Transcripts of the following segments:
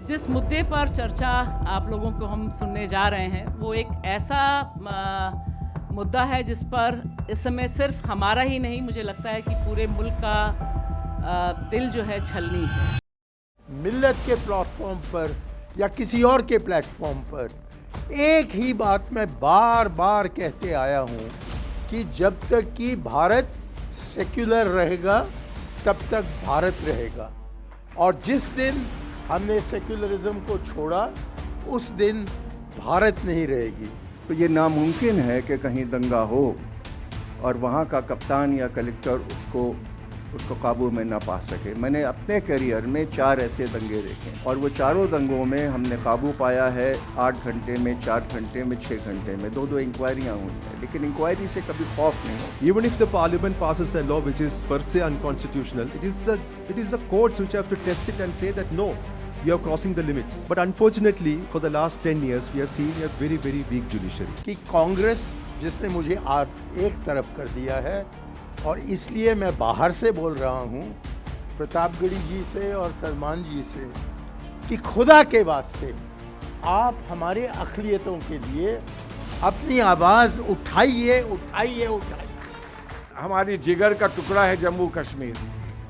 जिस मुद्दे पर चर्चा आप लोगों को हम सुनने जा रहे हैं वो एक ऐसा मुद्दा है जिस पर इस समय सिर्फ हमारा ही नहीं, मुझे लगता है कि पूरे मुल्क का दिल जो है छलनी है। मिल्लत के प्लेटफॉर्म पर या किसी और के प्लेटफॉर्म पर एक ही बात मैं बार बार कहते आया हूँ कि जब तक कि भारत सेक्युलर रहेगा तब तक भारत रहेगा, और जिस दिन हमने सेक्युलरिज्म को छोड़ा उस दिन भारत नहीं रहेगी। तो ये नामुमकिन है कि कहीं दंगा हो और वहाँ का कप्तान या कलेक्टर उसको काबू में ना पा सके। मैंने अपने करियर में 4 ऐसे दंगे देखे और वो चारों दंगों में हमने काबू पाया है 8 घंटे में, 4 घंटे में, 6 घंटे में। 2 इंक्वायरियाँ हुई हैं, लेकिन इंक्वायरी से कभी खौफ नहीं हो। Even if the parliament passes a law which is per se unconstitutional, it is the courts which have to test it and say that no, you are crossing the limits. But unfortunately, for the last 10 years, we are seeing a very, very weak judiciary. कि कांग्रेस जिसने मुझे आज एक तरफ कर दिया है, और इसलिए मैं बाहर से बोल रहा हूँ प्रतापगढ़ी जी से और सलमान जी से कि खुदा के वास्ते आप हमारे अक़लियतों के लिए अपनी आवाज़ उठाइए उठाइए उठाइए। हमारी जिगर का टुकड़ा है जम्मू कश्मीर,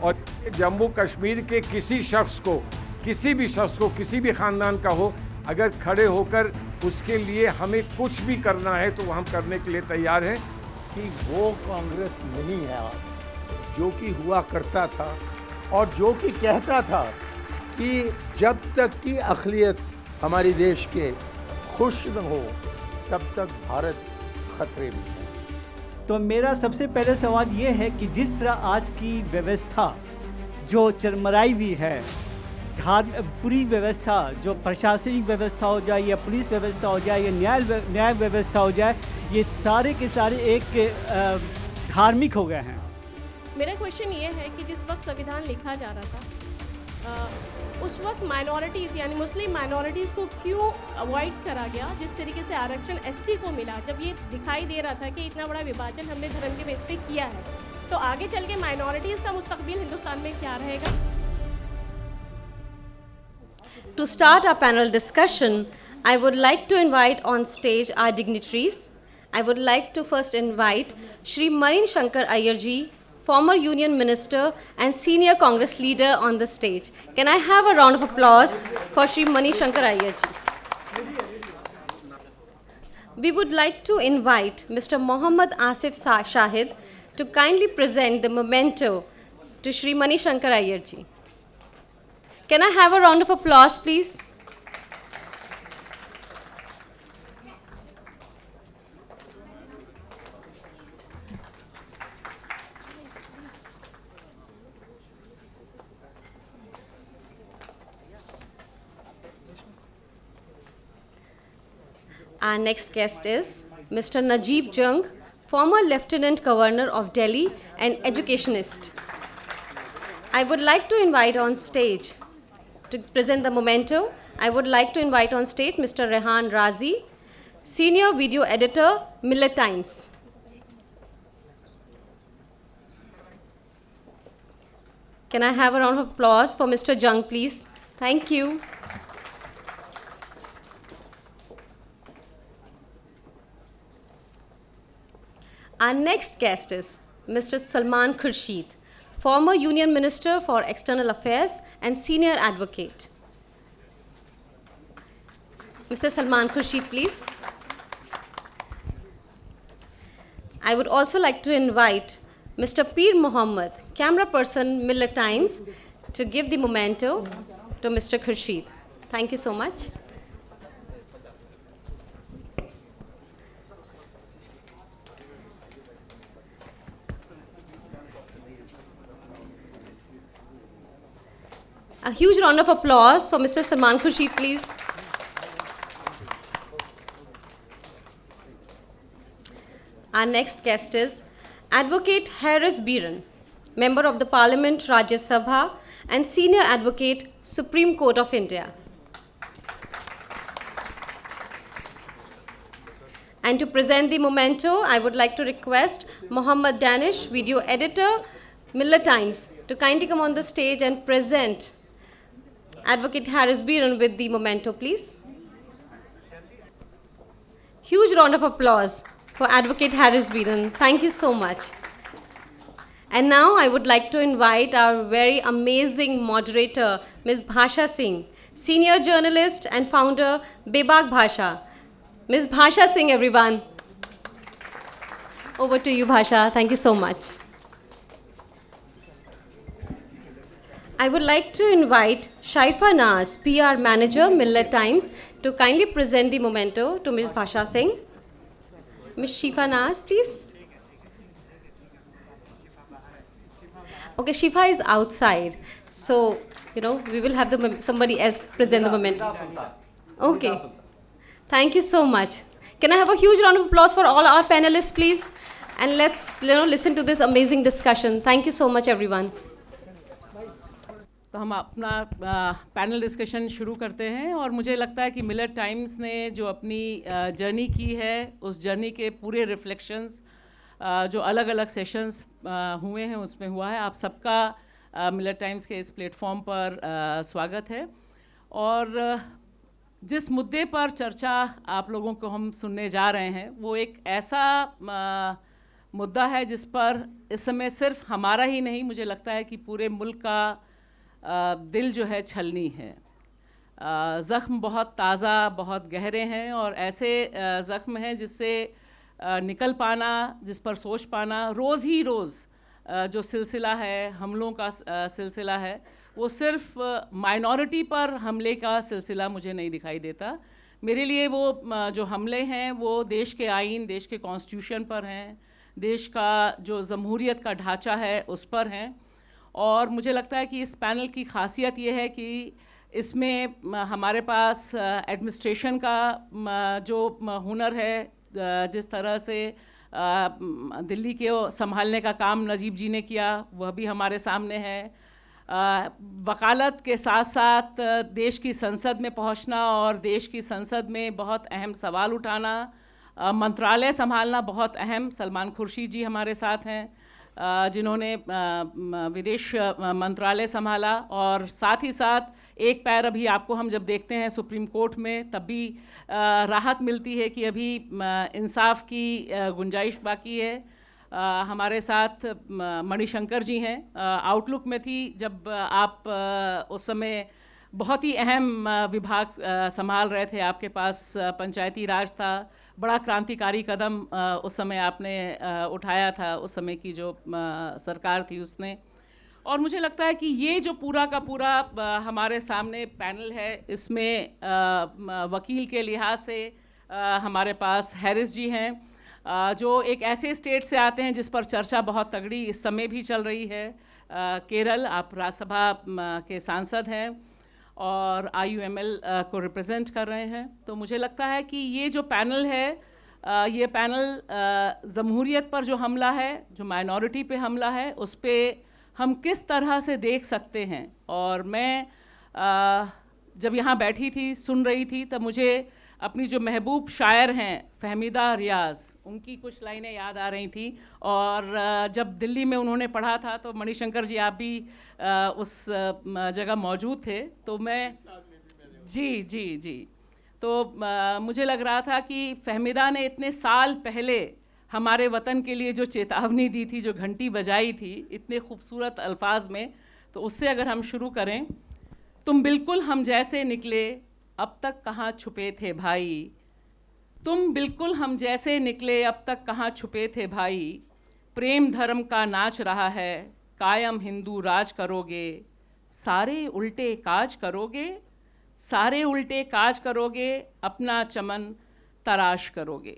और जम्मू कश्मीर के किसी शख्स को, किसी भी शख्स को, किसी भी ख़ानदान का हो, अगर खड़े होकर उसके लिए हमें कुछ भी करना है तो हम करने के लिए तैयार हैं। कि वो कांग्रेस नहीं है आज जो कि हुआ करता था और जो कि कहता था कि जब तक कि अक़लियत हमारे देश के खुश न हो तब तक भारत खतरे में है। तो मेरा सबसे पहले सवाल ये है कि जिस तरह आज की व्यवस्था जो चरमराई हुई है, पूरी व्यवस्था, जो प्रशासनिक व्यवस्था हो जाए या पुलिस व्यवस्था हो जाए या न्याय व्यवस्था हो जाए, ये सारे के सारे एक धार्मिक हो गए हैं। मेरा क्वेश्चन ये है कि जिस वक्त संविधान लिखा जा रहा था उस वक्त माइनॉरिटीज़ यानी मुस्लिम माइनॉरिटीज़ को क्यों अवॉइड करा गया? जिस तरीके से आरक्षण एससी को मिला, जब ये दिखाई दे रहा था कि इतना बड़ा विभाजन हमने धर्म के बेस पे किया है, तो आगे चल के माइनॉरिटीज़ का मुस्तकबिल हिंदुस्तान में क्या रहेगा? To start our panel discussion, I would like to invite on stage our dignitaries. I would like to first invite Shri Mani Shankar Iyer ji, former Union Minister and senior Congress leader on the stage. Can I have a round of applause for Shri Mani Shankar Iyer ji? We would like to invite Mr. Mohammad Asif Shahid to kindly present the memento to Shri Mani Shankar Iyer ji. Can I have a round of applause, please? Our next guest is Mr. Najib Jung, former Lieutenant Governor of Delhi and educationist. I would like to invite on stage to present the memento. I would like to invite on stage Mr. Rehan Razi, Senior Video Editor, Millet Times. Can I have a round of applause for Mr. Jung, please? Thank you. Our next guest is Mr. Salman Khurshid, former Union Minister for External Affairs and Senior Advocate. Mr. Salman Khurshid, please. I would also like to invite Mr. Peer Mohammed, camera person, Millet Times, to give the memento to Mr. Khurshid. Thank you so much. A huge round of applause for Mr. Salman Khurshid, please. Our next guest is Advocate Harris Biran, Member of the Parliament, Rajya Sabha, and Senior Advocate, Supreme Court of India. And to present the memento, I would like to request Mohammad Danish, Video Editor, Millet Times, to kindly come on the stage and present Advocate Harris Biran with the memento, please. Huge round of applause for Advocate Harris Biran. Thank you so much. And now I would like to invite our very amazing moderator, Ms. Bhasha Singh, senior journalist and founder, Bebak Bhasha. Ms. Bhasha Singh, everyone. Over to you, Bhasha. Thank you so much. I would like to invite Shaifa Naz, PR Manager, Millet Times, to kindly present the memento to Ms. Bhasha Singh. Ms. Shifa Naz, please. Okay, Shifa is outside, so, we will have somebody else present the memento. Okay. Thank you so much. Can I have a huge round of applause for all our panelists, please? And let's listen to this amazing discussion. Thank you so much, everyone. तो हम अपना panel discussion शुरू करते हैं और मुझे लगता है कि मिलेट टाइम्स ने जो अपनी जर्नी की है उस जर्नी के पूरे रिफ्लेक्शंस जो अलग अलग सेशंस हुए हैं उसमें हुआ है। आप सबका मिलेट टाइम्स के इस प्लेटफॉर्म पर स्वागत है। और जिस मुद्दे पर चर्चा आप लोगों को हम सुनने जा रहे हैं वो एक ऐसा मुद्दा है जिस पर इस समय सिर्फ हमारा ही नहीं, मुझे लगता है कि पूरे मुल्क का दिल जो है छलनी है। ज़ख्म बहुत ताज़ा, बहुत गहरे हैं और ऐसे ज़ख्म हैं जिससे निकल पाना, जिस पर सोच पाना, रोज़ ही रोज़ जो सिलसिला है, हमलों का सिलसिला है, वो सिर्फ माइनॉरिटी पर हमले का सिलसिला मुझे नहीं दिखाई देता। मेरे लिए वो जो हमले हैं वो देश के आइन, देश के कॉन्स्टिट्यूशन पर हैं, देश का जो जमहूरियत का ढांचा है उस पर हैं। और मुझे लगता है कि इस पैनल की खासियत ये है कि इसमें हमारे पास एडमिनिस्ट्रेशन का जो हुनर है, जिस तरह से दिल्ली के संभालने का काम नजीब जी ने किया वह भी हमारे सामने है। वकालत के साथ साथ देश की संसद में पहुंचना और देश की संसद में बहुत अहम सवाल उठाना, मंत्रालय संभालना बहुत अहम। सलमान खुर्शीद जी हमारे साथ हैं जिन्होंने विदेश मंत्रालय संभाला और साथ ही साथ एक पैर अभी आपको हम जब देखते हैं सुप्रीम कोर्ट में तब भी राहत मिलती है कि अभी इंसाफ की गुंजाइश बाकी है। हमारे साथ मणिशंकर जी हैं, आउटलुक में थी जब आप उस समय बहुत ही अहम विभाग संभाल रहे थे, आपके पास पंचायती राज था, बड़ा क्रांतिकारी कदम उस समय आपने उठाया था, उस समय की जो सरकार थी उसने। और मुझे लगता है कि ये जो पूरा का पूरा हमारे सामने पैनल है इसमें वकील के लिहाज से हमारे पास हैरिस जी हैं जो एक ऐसे स्टेट से आते हैं जिस पर चर्चा बहुत तगड़ी इस समय भी चल रही है। केरल, आप राज्यसभा के सांसद हैं और IUML को रिप्रेजेंट कर रहे हैं। तो मुझे लगता है कि ये जो पैनल है ये पैनल जमहूरियत पर जो हमला है, जो माइनॉरिटी पे हमला है, उस पे हम किस तरह से देख सकते हैं। और मैं जब यहाँ बैठी थी, सुन रही थी, तब मुझे अपनी जो महबूब शायर हैं फहमीदा रियाज़, उनकी कुछ लाइनें याद आ रही थी। और जब दिल्ली में उन्होंने पढ़ा था तो मणिशंकर जी आप भी उस जगह मौजूद थे, तो मैं जी तो मुझे लग रहा था कि फहमीदा ने इतने साल पहले हमारे वतन के लिए जो चेतावनी दी थी, जो घंटी बजाई थी इतने खूबसूरत अल्फाज में, तो उससे अगर हम शुरू करें, तुम बिल्कुल हम जैसे निकले अब तक कहाँ छुपे थे भाई, तुम बिल्कुल हम जैसे निकले अब तक कहाँ छुपे थे भाई, प्रेम धर्म का नाच रहा है, कायम हिंदू राज करोगे, सारे उल्टे काज करोगे, सारे उल्टे काज करोगे, अपना चमन तराश करोगे।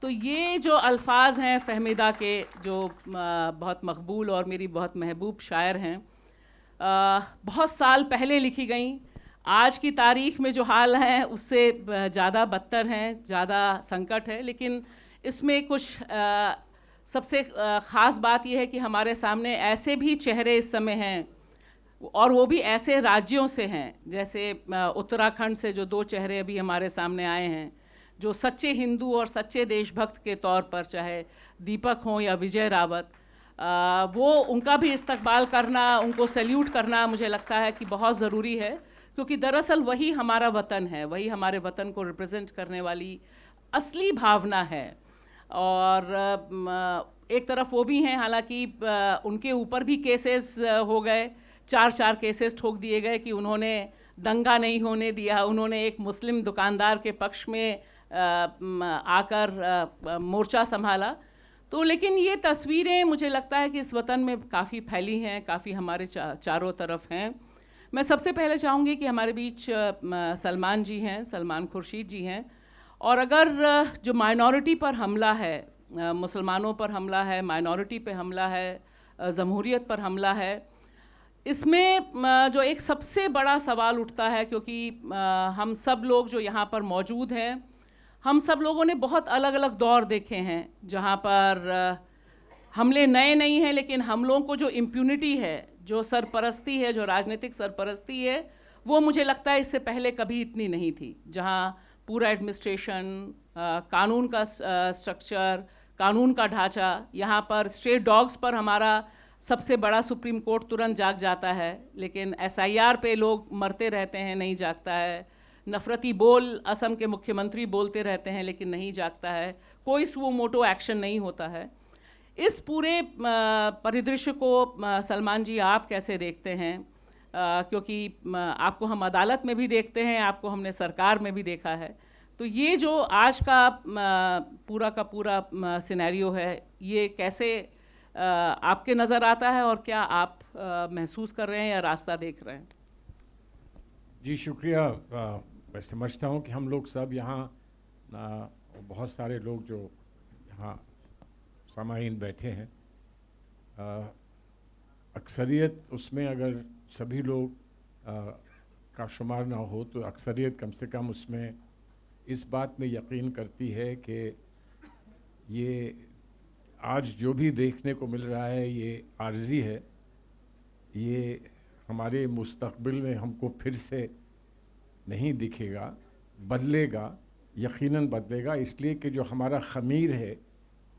तो ये जो अल्फाज हैं फहमीदा के, जो बहुत मकबूल और मेरी बहुत महबूब शायर हैं, बहुत साल पहले लिखी गई, आज की तारीख़ में जो हाल है उससे ज़्यादा बदतर हैं, ज़्यादा संकट है। लेकिन इसमें कुछ सबसे ख़ास बात यह है कि हमारे सामने ऐसे भी चेहरे इस समय हैं और वो भी ऐसे राज्यों से हैं, जैसे उत्तराखंड से जो 2 चेहरे अभी हमारे सामने आए हैं, जो सच्चे हिंदू और सच्चे देशभक्त के तौर पर, चाहे दीपक हों या विजय रावत, वो उनका भी इस्तकबाल करना, उनको सैल्यूट करना मुझे लगता है कि बहुत ज़रूरी है। क्योंकि दरअसल वही हमारा वतन है, वही हमारे वतन को रिप्रेजेंट करने वाली असली भावना है। और एक तरफ वो भी हैं, हालांकि उनके ऊपर भी केसेस हो गए, 4 केसेस ठोक दिए गए कि उन्होंने दंगा नहीं होने दिया, उन्होंने एक मुस्लिम दुकानदार के पक्ष में आकर मोर्चा संभाला। तो लेकिन ये तस्वीरें मुझे लगता है कि इस वतन में काफ़ी फैली हैं, काफ़ी हमारे चारों तरफ हैं। मैं सबसे पहले चाहूँगी कि हमारे बीच सलमान जी हैं, सलमान खुर्शीद जी हैं, और अगर जो माइनॉरिटी पर हमला है, मुसलमानों पर हमला है, माइनॉरिटी पे हमला है, जमहूरियत पर हमला है, इसमें जो एक सबसे बड़ा सवाल उठता है, क्योंकि हम सब लोग जो यहाँ पर मौजूद हैं, हम सब लोगों ने बहुत अलग अलग दौर देखे हैं जहाँ पर हमले नए नहीं हैं, लेकिन हमलों को जो इम्प्यूनिटी है, जो सरपरस्ती है, जो राजनीतिक सरपरस्ती है, वो मुझे लगता है इससे पहले कभी इतनी नहीं थी। जहाँ पूरा एडमिनिस्ट्रेशन, कानून का स्ट्रक्चर, कानून का ढांचा, यहाँ पर स्ट्रे डॉग्स पर हमारा सबसे बड़ा सुप्रीम कोर्ट तुरंत जाग जाता है, लेकिन SIR पे लोग मरते रहते हैं, नहीं जागता है। नफरती बोल असम के मुख्यमंत्री बोलते रहते हैं, लेकिन नहीं जागता है, कोई वो मोटो एक्शन नहीं होता है। इस पूरे परिदृश्य को सलमान जी आप कैसे देखते हैं? क्योंकि आपको हम अदालत में भी देखते हैं, आपको हमने सरकार में भी देखा है, तो ये जो आज का पूरा सिनेरियो है, ये कैसे आपके नज़र आता है और क्या आप महसूस कर रहे हैं या रास्ता देख रहे हैं? जी शुक्रिया। मैं समझता हूँ कि हम लोग सब यहाँ, बहुत सारे लोग जो यहाँ सामाईन बैठे हैं, अक्सरियत उसमें अगर सभी लोग का शुमार ना हो तो अक्सरियत कम से कम उसमें इस बात में यकीन करती है कि ये आज जो भी देखने को मिल रहा है ये आर्जी है, ये हमारे मुस्तक़बिल में हमको फिर से नहीं दिखेगा, बदलेगा, यकीनन बदलेगा। इसलिए कि जो हमारा ख़मीर है,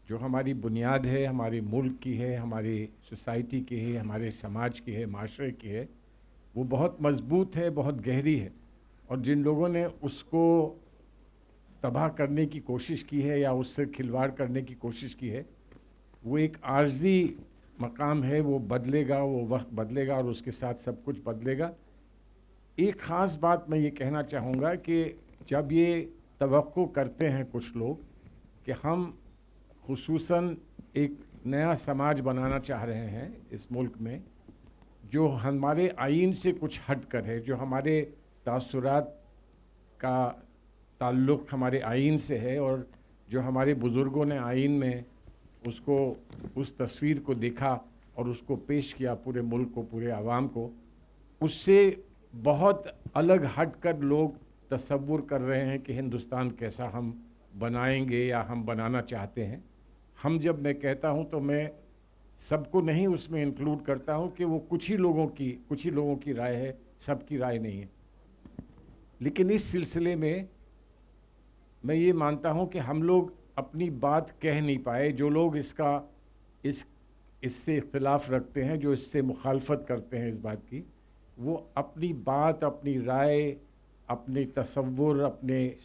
जो हमारी बुनियाद है, हमारे मुल्क की है, हमारी सोसाइटी की है, हमारे समाज की है, माशरे की है, वो बहुत मज़बूत है, बहुत गहरी है। और जिन लोगों ने उसको तबाह करने की कोशिश की है या उससे खिलवाड़ करने की कोशिश की है, वो एक आर्जी मकाम है, वो बदलेगा, वो वक्त बदलेगा और उसके साथ सब कुछ बदलेगा। एक ख़ास बात मैं ये कहना चाहूँगा कि जब ये तवक्को करते हैं कुछ लोग कि हम खुसूसन एक नया समाज बनाना चाह रहे हैं इस मुल्क में, जो हमारे आइन से कुछ हट कर है, जो हमारे तासुरात का ताल्लुक़ हमारे आइन से है, और जो हमारे बुज़ुर्गों ने आइन में उसको, उस तस्वीर को देखा और उसको पेश किया पूरे मुल्क को, पूरे आवाम को, उससे बहुत अलग हट कर लोग तसव्वुर कर रहे हैं कि हिंदुस्तान कैसा हम बनाएंगे या हम बनाना चाहते हैं। हम जब मैं कहता हूं तो मैं सबको नहीं उसमें इंक्लूड करता हूं कि वो कुछ ही लोगों की राय है, सबकी राय नहीं है। लेकिन इस सिलसिले में मैं ये मानता हूं कि हम लोग अपनी बात कह नहीं पाए। जो लोग इससे इख्तिलाफ रखते हैं, जो इससे मुखालफत करते हैं इस बात की, वो अपनी बात, अपनी राय, अपने तसव्वुर,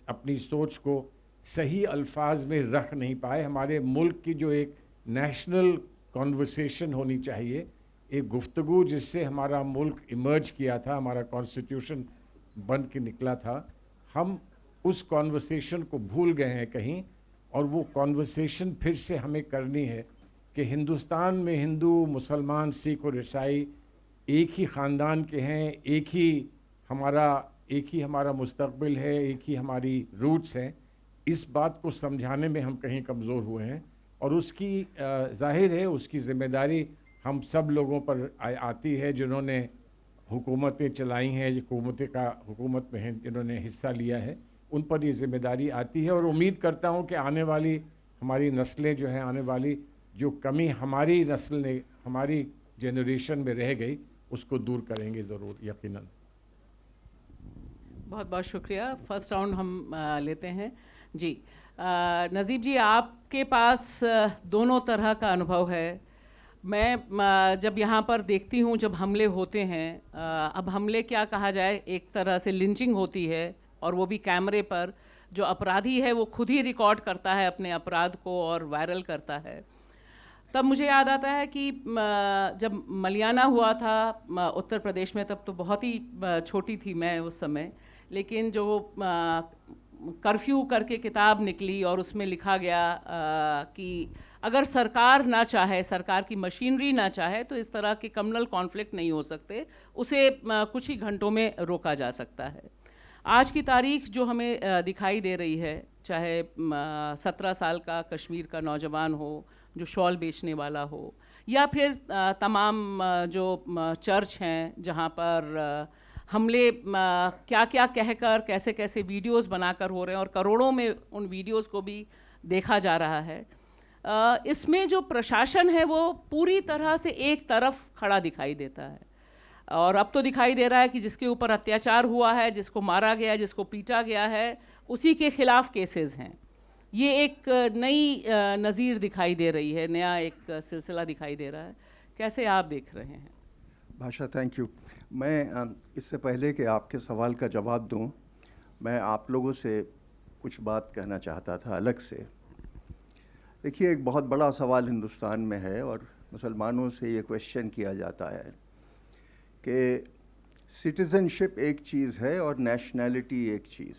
अपनी सोच को सही अल्फाज में रख नहीं पाए। हमारे मुल्क की जो एक नेशनल कॉन्वर्सेशन होनी चाहिए, एक गुफ्तगू जिससे हमारा मुल्क इमर्ज किया था, हमारा कॉन्स्टिट्यूशन बन के निकला था, हम उस कॉन्वर्सेशन को भूल गए हैं कहीं। और वो कॉन्वर्सेशन फिर से हमें करनी है कि हिंदुस्तान में हिंदू, मुसलमान, सिख और ईसाई एक ही ख़ानदान के हैं, एक ही हमारा मुस्तक़बिल है, एक ही हमारी रूट्स हैं। इस बात को समझाने में हम कहीं कमज़ोर हुए हैं, और उसकी ज़ाहिर है उसकी ज़िम्मेदारी हम सब लोगों पर आती है जिन्होंने हुकूमतें चलाई हैं, हुकूमत में हैं, जिन्होंने हिस्सा लिया है, उन पर ये ज़िम्मेदारी आती है। और उम्मीद करता हूँ कि आने वाली हमारी नस्लें जो हैं, आने वाली जो कमी हमारी नस्ल ने, हमारी जनरेशन में रह गई, उसको दूर करेंगे ज़रूर, यकीनन। बहुत बहुत शुक्रिया। फर्स्ट राउंड हम लेते हैं जी। नज़ीब जी, आपके पास दोनों तरह का अनुभव है। मैं जब यहाँ पर देखती हूँ जब हमले होते हैं, अब हमले क्या कहा जाए, एक तरह से लिंचिंग होती है और वो भी कैमरे पर। जो अपराधी है वो खुद ही रिकॉर्ड करता है अपने अपराध को और वायरल करता है। तब मुझे याद आता है कि जब मलियाना हुआ था उत्तर प्रदेश में, तब तो बहुत ही छोटी थी मैं उस समय, लेकिन जो कर्फ्यू करके किताब निकली और उसमें लिखा गया कि अगर सरकार ना चाहे, सरकार की मशीनरी ना चाहे, तो इस तरह के कम्युनल कॉन्फ्लिक्ट नहीं हो सकते, उसे कुछ ही घंटों में रोका जा सकता है। आज की तारीख जो हमें दिखाई दे रही है, चाहे 17 साल का कश्मीर का नौजवान हो जो शॉल बेचने वाला हो, या फिर तमाम जो चर्च हैं जहाँ पर हमले क्या क्या कहकर, कैसे कैसे वीडियोस बनाकर हो रहे हैं और करोड़ों में उन वीडियोस को भी देखा जा रहा है, इसमें जो प्रशासन है वो पूरी तरह से एक तरफ खड़ा दिखाई देता है। और अब तो दिखाई दे रहा है कि जिसके ऊपर अत्याचार हुआ है, जिसको मारा गया, जिसको पीटा गया है, उसी के खिलाफ केसेस हैं। ये एक नई नज़ीर दिखाई दे रही है, नया एक सिलसिला दिखाई दे रहा है। कैसे आप देख रहे हैं? भाषा, थैंक यू। मैं इससे पहले कि आपके सवाल का जवाब दूं, मैं आप लोगों से कुछ बात कहना चाहता था अलग से। देखिए, एक बहुत बड़ा सवाल हिंदुस्तान में है और मुसलमानों से ये क्वेश्चन किया जाता है कि सिटीज़नशिप एक चीज़ है और नेशनैलिटी एक चीज़।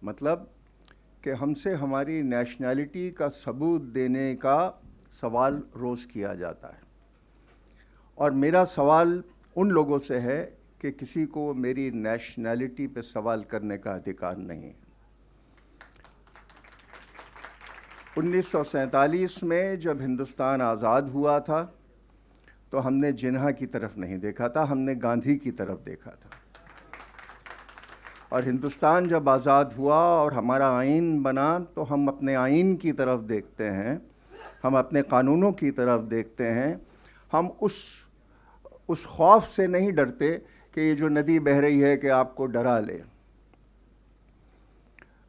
मतलब कि हमसे हमारी नेशनैलिटी का सबूत देने का सवाल रोज़ किया जाता है, और मेरा सवाल उन लोगों से है कि किसी को मेरी नेशनैलिटी पे सवाल करने का अधिकार नहीं। 1947 में जब हिंदुस्तान आज़ाद हुआ था तो हमने जिन्ना की तरफ नहीं देखा था, हमने गांधी की तरफ देखा था। और हिंदुस्तान जब आज़ाद हुआ और हमारा आइन बना तो हम अपने आइन की तरफ देखते हैं, हम अपने कानूनों की तरफ देखते हैं। हम उस खौफ से नहीं डरते कि ये जो नदी बह रही है कि आपको डरा ले।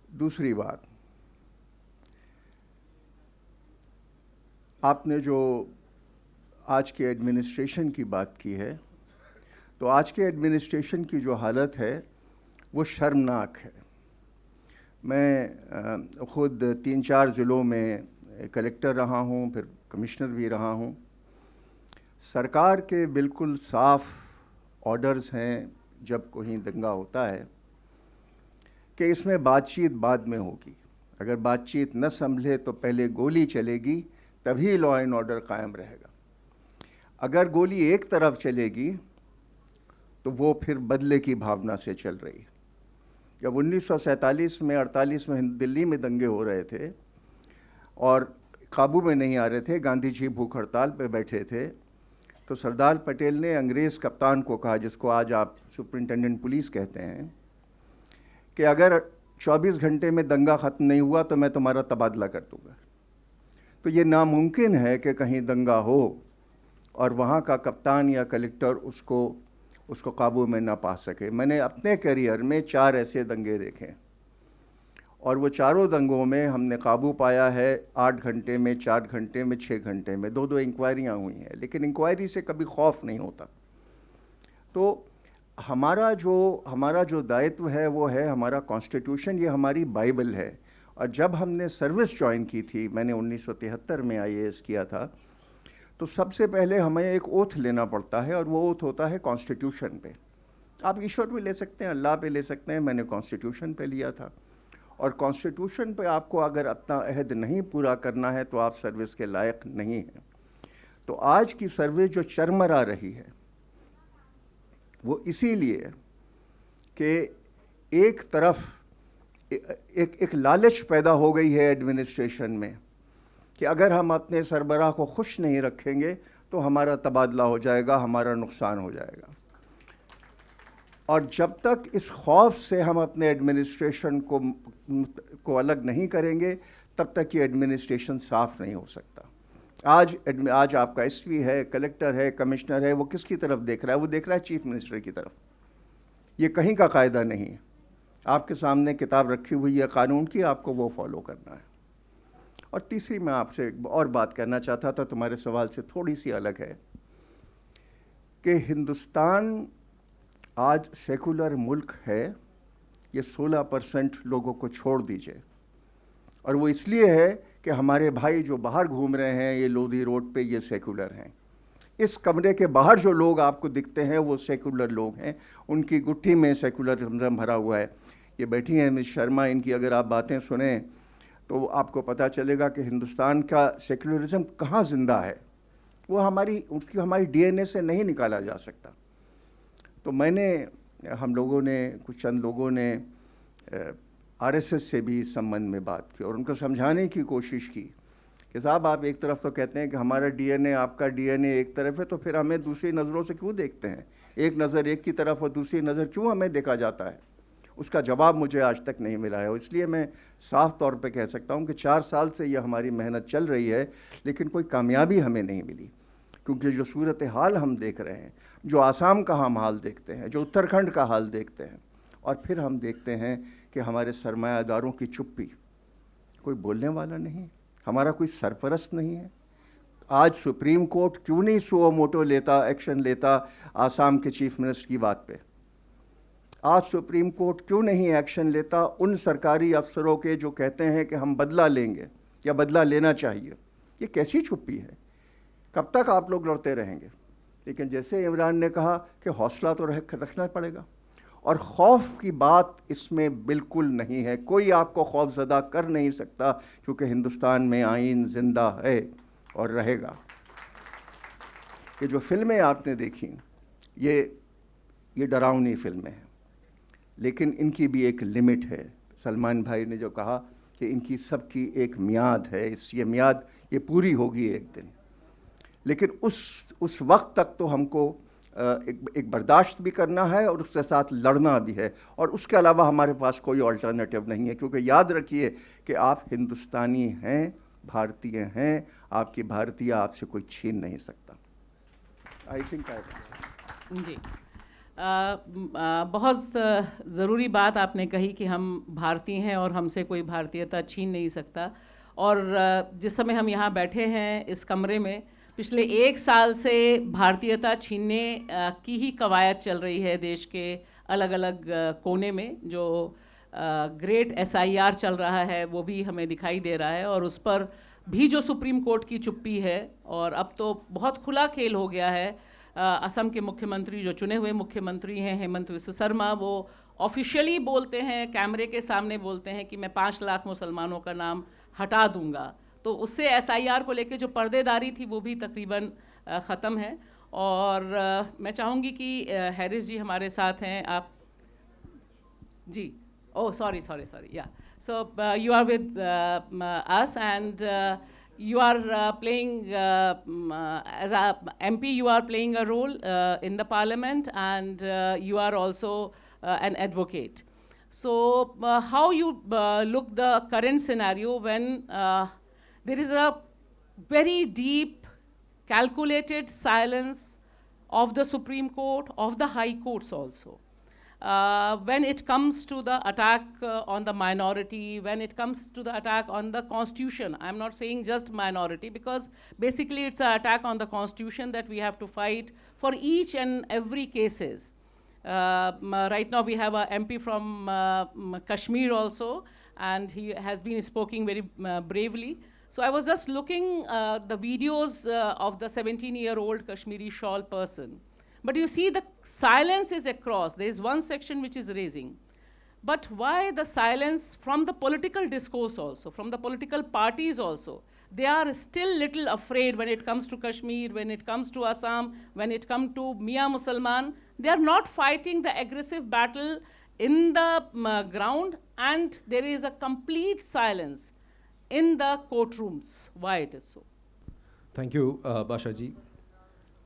दूसरी बात, आपने जो आज के एडमिनिस्ट्रेशन की बात की है, तो आज के एडमिनिस्ट्रेशन की जो हालत है वो शर्मनाक है। मैं ख़ुद 3-4 ज़िलों में कलेक्टर रहा हूँ, फिर कमिश्नर भी रहा हूँ। सरकार के बिल्कुल साफ़ ऑर्डर्स हैं जब कोई दंगा होता है कि इसमें बातचीत बाद में होगी, अगर बातचीत न संभले तो पहले गोली चलेगी, तभी लॉ एंड ऑर्डर कायम रहेगा। अगर गोली एक तरफ चलेगी तो वो फिर बदले की भावना से चल रही है। जब 1947 में 48 में दिल्ली में दंगे हो रहे थे और काबू में नहीं आ रहे थे, गांधी जी भूख हड़ताल पे बैठे थे, तो सरदार पटेल ने अंग्रेज़ कप्तान को कहा, जिसको आज आप सुपरिंटेंडेंट पुलिस कहते हैं, कि अगर 24 घंटे में दंगा ख़त्म नहीं हुआ तो मैं तुम्हारा तबादला कर दूँगा। तो ये नामुमकिन है कि कहीं दंगा हो और वहाँ का कप्तान या कलेक्टर उसको काबू में ना पा सके। मैंने अपने करियर में 4 ऐसे दंगे देखे और वो चारों दंगों में हमने काबू पाया है 8 घंटे में, 4 घंटे में, 6 घंटे में। 2-2 इंक्वायरियाँ हुई हैं, लेकिन इंक्वायरी से कभी खौफ नहीं होता। तो हमारा जो दायित्व है वो है हमारा कॉन्स्टिट्यूशन, ये हमारी बाइबल है। और जब हमने सर्विस ज्वाइन की थी, मैंने 1973 में IAS किया था, तो सबसे पहले हमें एक ओथ लेना पड़ता है और वो ओथ होता है कॉन्स्टिट्यूशन पे। आप ईश्वर पे ले सकते हैं, अल्लाह पे ले सकते हैं, मैंने कॉन्स्टिट्यूशन पे लिया था। और कॉन्स्टिट्यूशन पे आपको अगर अपना अहद नहीं पूरा करना है तो आप सर्विस के लायक नहीं हैं। तो आज की सर्विस जो चरमरा रही है वो इसीलिए कि एक तरफ एक लालच पैदा हो गई है एडमिनिस्ट्रेशन में कि अगर हम अपने सरबराह को खुश नहीं रखेंगे तो हमारा तबादला हो जाएगा, हमारा नुकसान हो जाएगा। और जब तक इस खौफ से हम अपने एडमिनिस्ट्रेशन को अलग नहीं करेंगे, तब तक ये एडमिनिस्ट्रेशन साफ़ नहीं हो सकता। आज आपका SV है, कलेक्टर है, कमिश्नर है, वो किसकी तरफ देख रहा है? वो देख रहा है चीफ मिनिस्टर की तरफ। ये कहीं का कायदा नहीं है। आपके सामने किताब रखी हुई है कानून की, आपको वो फॉलो करना है। और तीसरी मैं आपसे एक और बात करना चाहता था, तुम्हारे सवाल से थोड़ी सी अलग है, कि हिंदुस्तान आज सेकुलर मुल्क है, ये 16% लोगों को छोड़ दीजिए, और वो इसलिए है कि हमारे भाई जो बाहर घूम रहे हैं ये लोधी रोड पे, ये सेकुलर हैं। इस कमरे के बाहर जो लोग आपको दिखते हैं वो सेकुलर लोग हैं, उनकी गुट्ठी में सेकुलरिज्म भरा हुआ है। ये बैठी हैं मिस शर्मा, इनकी अगर आप बातें सुने तो आपको पता चलेगा कि हिंदुस्तान का सेकुलरिज्म कहाँ ज़िंदा है। वो हमारी डीएनए से नहीं निकाला जा सकता। तो हम लोगों ने, कुछ चंद लोगों ने आरएसएस से भी इस संबंध में बात की और उनको समझाने की कोशिश की कि साहब आप एक तरफ तो कहते हैं कि हमारा डीएनए आपका डीएनए एक तरफ है, तो फिर हमें दूसरी नज़रों से क्यों देखते हैं? एक नज़र एक की तरफ और दूसरी नज़र क्यों हमें देखा जाता है? उसका जवाब मुझे आज तक नहीं मिला है। इसलिए मैं साफ तौर पे कह सकता हूँ कि 4 साल से ये हमारी मेहनत चल रही है, लेकिन कोई कामयाबी हमें नहीं मिली, क्योंकि जो सूरत हाल हम देख रहे हैं, जो आसाम का हम हाल देखते हैं, जो उत्तराखंड का हाल देखते हैं, और फिर हम देखते हैं कि हमारे सरमायादारों की चुप्पी, कोई बोलने वाला नहीं, हमारा कोई सरपरस्त नहीं है। आज सुप्रीम कोर्ट क्यों नहीं सुओ मोटो लेता, एक्शन लेता आसाम के चीफ मिनिस्टर की बात पे? आज सुप्रीम कोर्ट क्यों नहीं एक्शन लेता उन सरकारी अफसरों के जो कहते हैं कि हम बदला लेंगे या बदला लेना चाहिए? ये कैसी चुप्पी है? कब तक आप लोग लड़ते रहेंगे? लेकिन जैसे इमरान ने कहा कि हौसला तो रखना पड़ेगा, और खौफ की बात इसमें बिल्कुल नहीं है। कोई आपको खौफज़दा कर नहीं सकता, क्योंकि हिंदुस्तान में आइन ज़िंदा है और रहेगा। ये जो फिल्में आपने देखी, ये डरावनी फिल्में हैं, लेकिन इनकी भी एक लिमिट है। सलमान भाई ने जो कहा कि इनकी सबकी एक मियाद है, ये मियाद ये पूरी होगी एक दिन, लेकिन उस वक्त तक तो हमको एक बर्दाश्त भी करना है और उसके साथ लड़ना भी है, और उसके अलावा हमारे पास कोई अल्टरनेटिव नहीं है। क्योंकि याद रखिए कि आप हिंदुस्तानी हैं, भारतीय हैं, आपकी भारतीय आपसे कोई छीन नहीं सकता। आई थिंक जी, बहुत ज़रूरी बात आपने कही कि हम भारतीय हैं और हमसे कोई भारतीयता छीन नहीं सकता। और जिस समय हम यहाँ बैठे हैं इस कमरे में, पिछले 1 साल से भारतीयता छीनने की ही कवायद चल रही है देश के अलग अलग कोने में। जो ग्रेट SIR चल रहा है वो भी हमें दिखाई दे रहा है, और उस पर भी जो सुप्रीम कोर्ट की चुप्पी है, और अब तो बहुत खुला खेल हो गया है। असम के मुख्यमंत्री, जो चुने हुए मुख्यमंत्री हैं, हेमंत विश्व शर्मा, वो ऑफिशियली बोलते हैं, कैमरे के सामने बोलते हैं कि मैं 5 लाख मुसलमानों का नाम हटा दूंगा। तो उससे SIR को लेके जो पर्देदारी थी वो भी तकरीबन ख़त्म है। और मैं चाहूँगी कि हैरिस जी हमारे साथ हैं। आप जी, oh sorry, yeah so you are with us and you are playing as a MP, you are playing a role in the parliament, and you are also an advocate. So how you look the current scenario when there is a very deep calculated silence of the Supreme Court, of the High Courts also, when it comes to the attack on the minority, when it comes to the attack on the Constitution. I'm not saying just minority, because basically it's an attack on the Constitution that we have to fight for each and every cases. Right now we have a MP from Kashmir also, and he has been speaking very bravely. So I was just looking the videos of the 17-year-old Kashmiri shawl person. But you see the silence is across. There is one section which is raising. But why the silence from the political discourse also, from the political parties also? They are still little afraid when it comes to Kashmir, when it comes to Assam, when it comes to Mia Musalman. They are not fighting the aggressive battle in the ground, and there is a complete silence in the courtrooms. Why it is so? Thank you, Basha ji.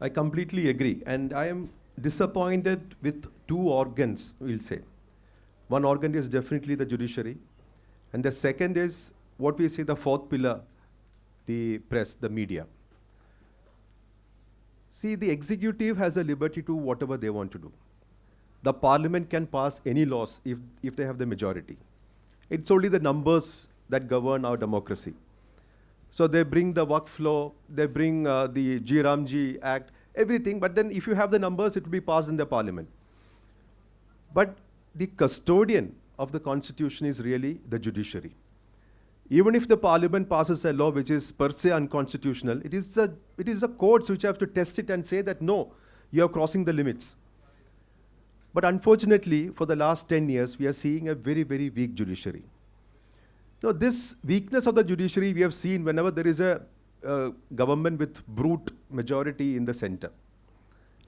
I completely agree, and I am disappointed with 2 organs, we'll say. One organ is definitely the judiciary, and the second is what we say the 4th pillar, the press, the media. See, the executive has a liberty to whatever they want to do. The parliament can pass any laws if they have the majority. It's only the numbers that govern our democracy. So they bring the Waqf law, they bring the G Ramji Act, everything. But then if you have the numbers, it will be passed in the parliament. But the custodian of the constitution is really the judiciary. Even if the parliament passes a law which is per se unconstitutional, it is the courts which have to test it and say that no, you are crossing the limits. But unfortunately, for the last 10 years, we are seeing a very, very weak judiciary. Now, this weakness of the judiciary we have seen whenever there is a government with brute majority in the center.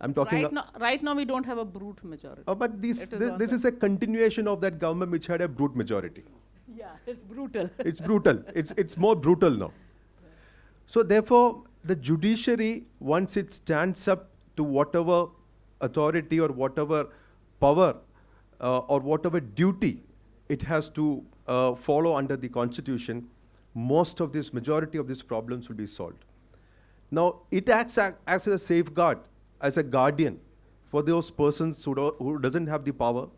I'm talking right now we don't have a brute majority. but this is a continuation of that government which had a brute majority. Yeah, it's brutal. It's brutal. It's more brutal now. So therefore, the judiciary, once it stands up to whatever authority or whatever power or whatever duty it has to follow under the constitution, majority of these problems will be solved. Now, it acts as a safeguard, as a guardian for those persons who doesn't have the power,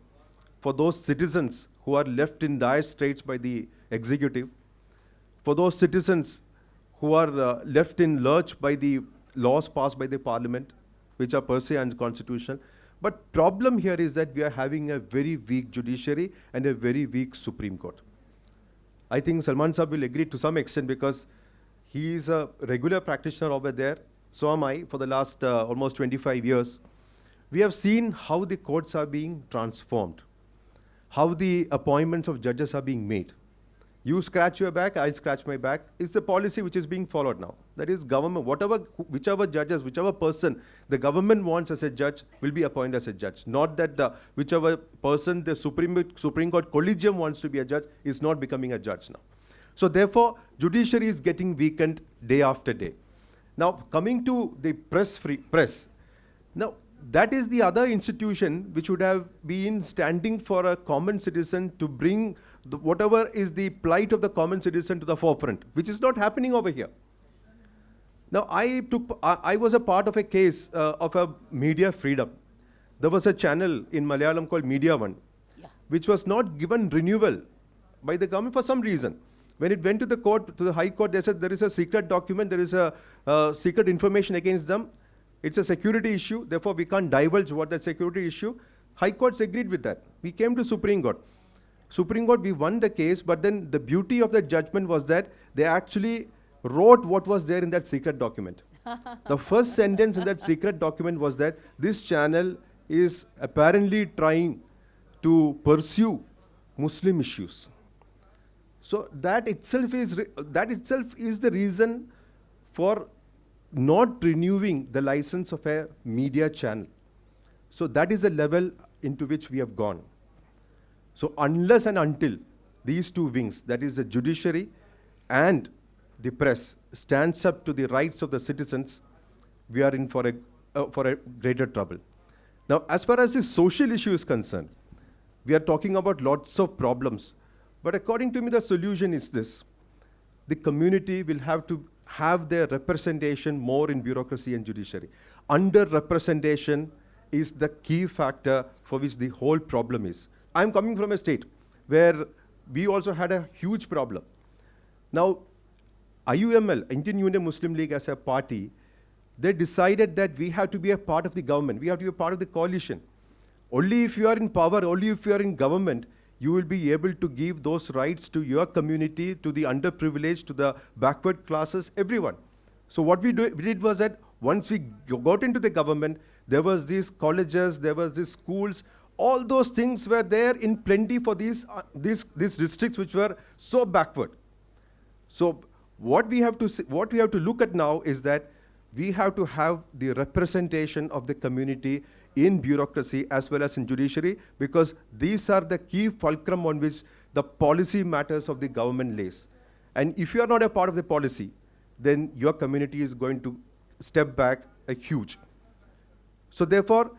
for those citizens who are left in dire straits by the executive, for those citizens who are left in lurch by the laws passed by the parliament, which are per se unconstitutional. But problem here is that we are having a very weak judiciary and a very weak Supreme Court. I think Salman Saab will agree to some extent because he is a regular practitioner over there. So am I for the last almost 25 years. We have seen how the courts are being transformed, how the appointments of judges are being made. You scratch your back, I scratch my back. It's the policy which is being followed now. That is government, whichever judges, whichever person the government wants as a judge will be appointed as a judge. Not that whichever person the Supreme Court Collegium wants to be a judge is not becoming a judge now. So therefore, judiciary is getting weakened day after day. Now, coming to the press. Now, that is the other institution which would have been standing for a common citizen to bring whatever is the plight of the common citizen to the forefront, which is not happening over here. Now, I was a part of a case of a media freedom. There was a channel in Malayalam called Media One, which was not given renewal by the government for some reason. When it went to the court, to the High Court, they said there is a secret document, there is a secret information against them. It's a security issue, therefore we can't divulge what that security issue. High Courts agreed with that. We came to Supreme Court. Supreme Court, we won the case, but then the beauty of the judgment was that they actually wrote what was there in that secret document. The first sentence in that secret document was that this channel is apparently trying to pursue Muslim issues. So that itself is the reason for not renewing the license of a media channel. So that is the level into which we have gone. So unless and until these two wings, that is the judiciary and the press, stands up to the rights of the citizens, we are in for a greater trouble. Now, as far as the social issue is concerned, we are talking about lots of problems. But according to me, the solution is this. The community will have to have their representation more in bureaucracy and judiciary. Under-representation is the key factor for which the whole problem is. I'm coming from a state where we also had a huge problem. Now, IUML, Indian Union Muslim League as a party, they decided that we have to be a part of the government. We have to be a part of the coalition. Only if you are in power, only if you are in government, you will be able to give those rights to your community, to the underprivileged, to the backward classes, everyone. So what we did was that once we got into the government, there was these colleges, there was these schools, all those things were there in plenty for these districts which were so backward. So what we have to look at now is that we have to have the representation of the community in bureaucracy as well as in judiciary, because these are the key fulcrum on which the policy matters of the government lays. And if you are not a part of the policy, then your community is going to step back a huge. So therefore,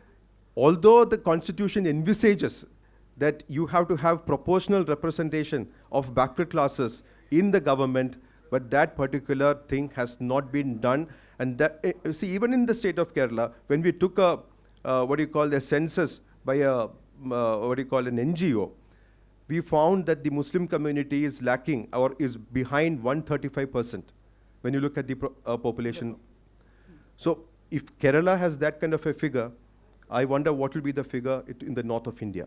although the constitution envisages that you have to have proportional representation of backward classes in the government, but that particular thing has not been done. And that, see, even in the state of Kerala, when we took a the census by an NGO, we found that the Muslim community is lacking or is behind 135%. when you look at the population. So if Kerala has that kind of a figure, I wonder what will be the figure in the north of India.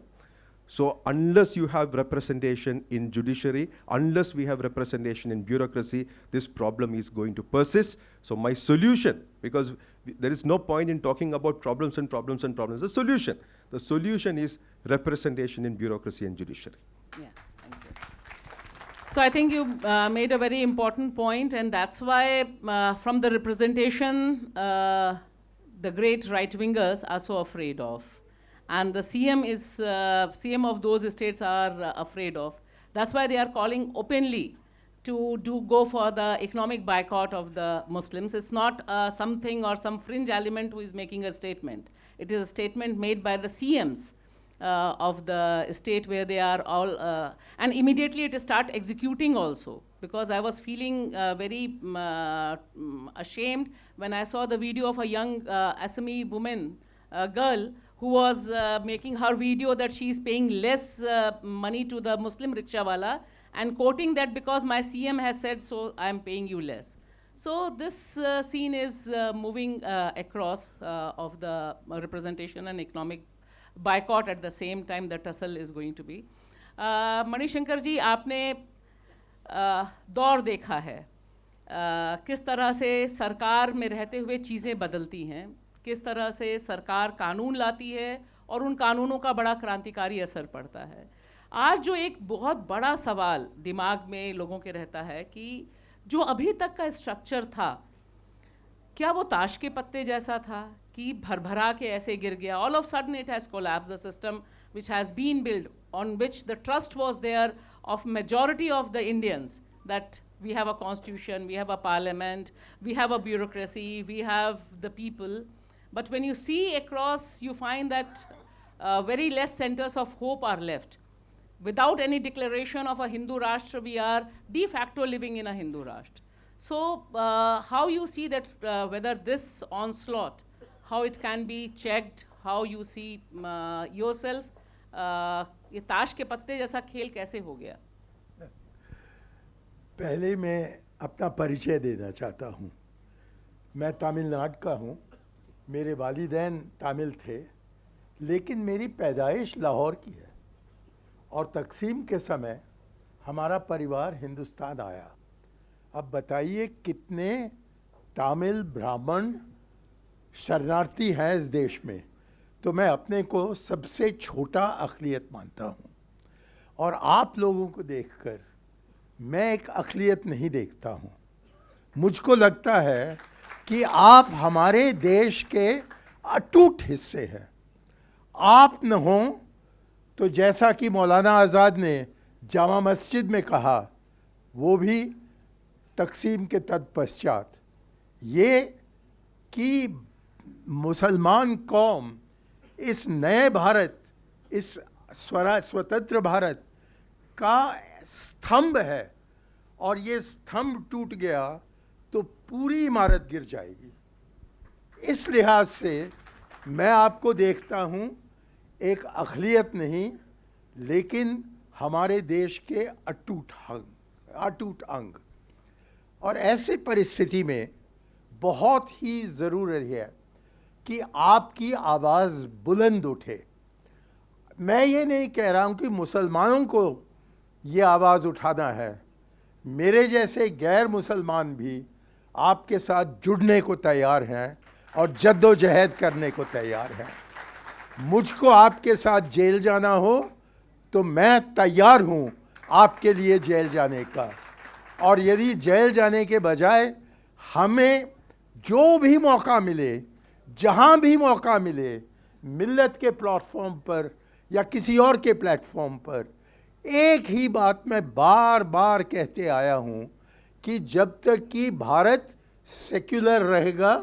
So unless you have representation in judiciary, unless we have representation in bureaucracy, this problem is going to persist. So my solution, because there is no point in talking about problems and problems and problems. The solution is representation in bureaucracy and judiciary. Yeah, thank you. So I think you made a very important point, and that's why from the representation, the great right-wingers are so afraid of. And the CM of those states are afraid of. That's why they are calling openly to go for the economic boycott of the Muslims. It's not something or some fringe element who is making a statement. It is a statement made by the CMs of the state where they are all, and immediately it start executing also. Because I was feeling very ashamed when I saw the video of a young Assami woman, girl, who was making her video that she is paying less money to the Muslim rickshawala and quoting that because my CM has said so, I am paying you less. So this scene is moving across of the representation and economic boycott at the same time the tussle is going to be. Manishankar ji, आपने दौर देखा है किस तरह से सरकार में रहते हुए चीज़ें बदलती हैं, किस तरह से सरकार कानून लाती है और उन कानूनों का बड़ा क्रांतिकारी असर पड़ता है. आज जो एक बहुत बड़ा सवाल दिमाग में लोगों के रहता है कि जो अभी तक का स्ट्रक्चर था, क्या वो ताश के पत्ते जैसा था कि भरभरा के ऐसे गिर गया? All of a sudden it has collapsed. The system which has been built, on which the trust was there of majority of the Indians, that we have a constitution, we have a parliament, we have a bureaucracy, we have the people. But when you see across, you find that very less centers of hope are left. Without any declaration of a Hindu Rashtra, we are de facto living in a Hindu Rashtra. So how you see that, whether this onslaught, how it can be checked, how you see yourself, ये ताश के पत्ते जैसा खेल कैसे हो गया? पहले मैं अपना परिचय देना चाहता हूँ. मैं तमिलनाडु का हूँ. मेरे वालिदैन तमिल थे, लेकिन मेरी पैदाइश लाहौर की है और तकसीम के समय हमारा परिवार हिंदुस्तान आया. अब बताइए कितने तमिल ब्राह्मण शरणार्थी हैं इस देश में. तो मैं अपने को सबसे छोटा अक़लियत मानता हूँ और आप लोगों को देखकर मैं एक अक़लियत नहीं देखता हूँ. मुझको लगता है कि आप हमारे देश के अटूट हिस्से हैं. आप न हों तो जैसा कि मौलाना आज़ाद ने जामा मस्जिद में कहा, वो भी तकसीम के तत्पश्चात, ये कि मुसलमान कौम इस नए भारत, इस स्वतंत्र भारत का स्तंभ है और ये स्तंभ टूट गया तो पूरी इमारत गिर जाएगी. इस लिहाज से मैं आपको देखता हूँ एक अक़लियत नहीं, लेकिन हमारे देश के अटूट अंग. और ऐसे परिस्थिति में बहुत ही ज़रूरी है कि आपकी आवाज़ बुलंद उठे. मैं ये नहीं कह रहा हूँ कि मुसलमानों को ये आवाज़ उठाना है. मेरे जैसे गैर मुसलमान भी आपके साथ जुड़ने को तैयार हैं और जद्दोजहद करने को तैयार हैं. मुझको आपके साथ जेल जाना हो तो मैं तैयार हूँ आपके लिए जेल जाने का. और यदि जेल जाने के बजाय हमें जो भी मौका मिले, जहाँ भी मौका मिले, मिल्लत के प्लेटफॉर्म पर या किसी और के प्लेटफॉर्म पर, एक ही बात मैं बार बार कहते आया हूँ कि जब तक कि भारत सेक्युलर रहेगा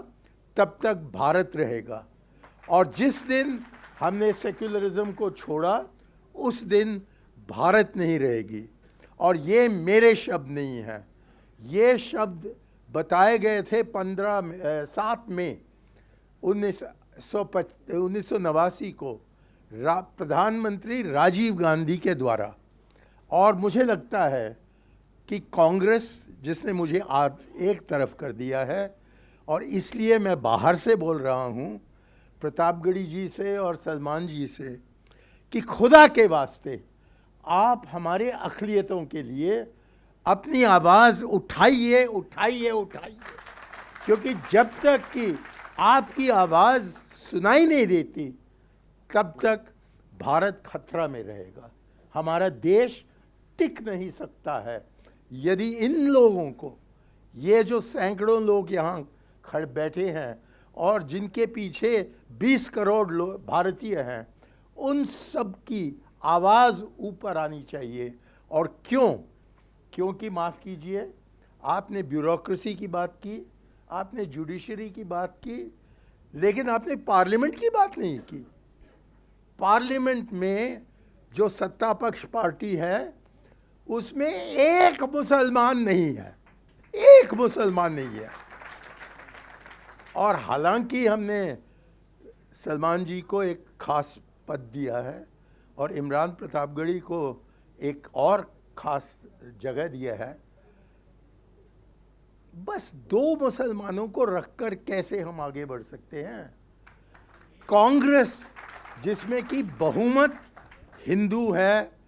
तब तक भारत रहेगा. और जिस दिन हमने सेक्युलरिज्म को छोड़ा उस दिन भारत नहीं रहेगी. और ये मेरे शब्द नहीं हैं, ये शब्द बताए गए थे 7 मई 1989 को प्रधानमंत्री राजीव गांधी के द्वारा. और मुझे लगता है कि कांग्रेस जिसने मुझे एक तरफ कर दिया है, और इसलिए मैं बाहर से बोल रहा हूँ प्रतापगढ़ी जी से और सलमान जी से कि खुदा के वास्ते आप हमारे अक़लियतों के लिए अपनी आवाज़ उठाइए उठाइए उठाइए, क्योंकि जब तक कि आपकी आवाज़ सुनाई नहीं देती तब तक भारत खतरा में रहेगा। हमारा देश टिक नहीं सकता है यदि इन लोगों को, ये जो सैकड़ों लोग यहाँ खड़े बैठे हैं और जिनके पीछे 20 करोड़ लोग भारतीय हैं, उन सब की आवाज़ ऊपर आनी चाहिए। और क्यों? क्योंकि माफ़ कीजिए, आपने ब्यूरोक्रेसी की बात की, आपने जुडिशरी की बात की, लेकिन आपने पार्लियामेंट की बात नहीं की। पार्लियामेंट में जो सत्ता पक्ष पार्टी है उसमें एक मुसलमान नहीं है, एक मुसलमान नहीं है। और हालांकि हमने सलमान जी को एक खास पद दिया है और इमरान प्रतापगढ़ी को एक और खास जगह दिया है, बस 2 मुसलमानों को रखकर कैसे हम आगे बढ़ सकते हैं? कांग्रेस जिसमें कि बहुमत हिंदू है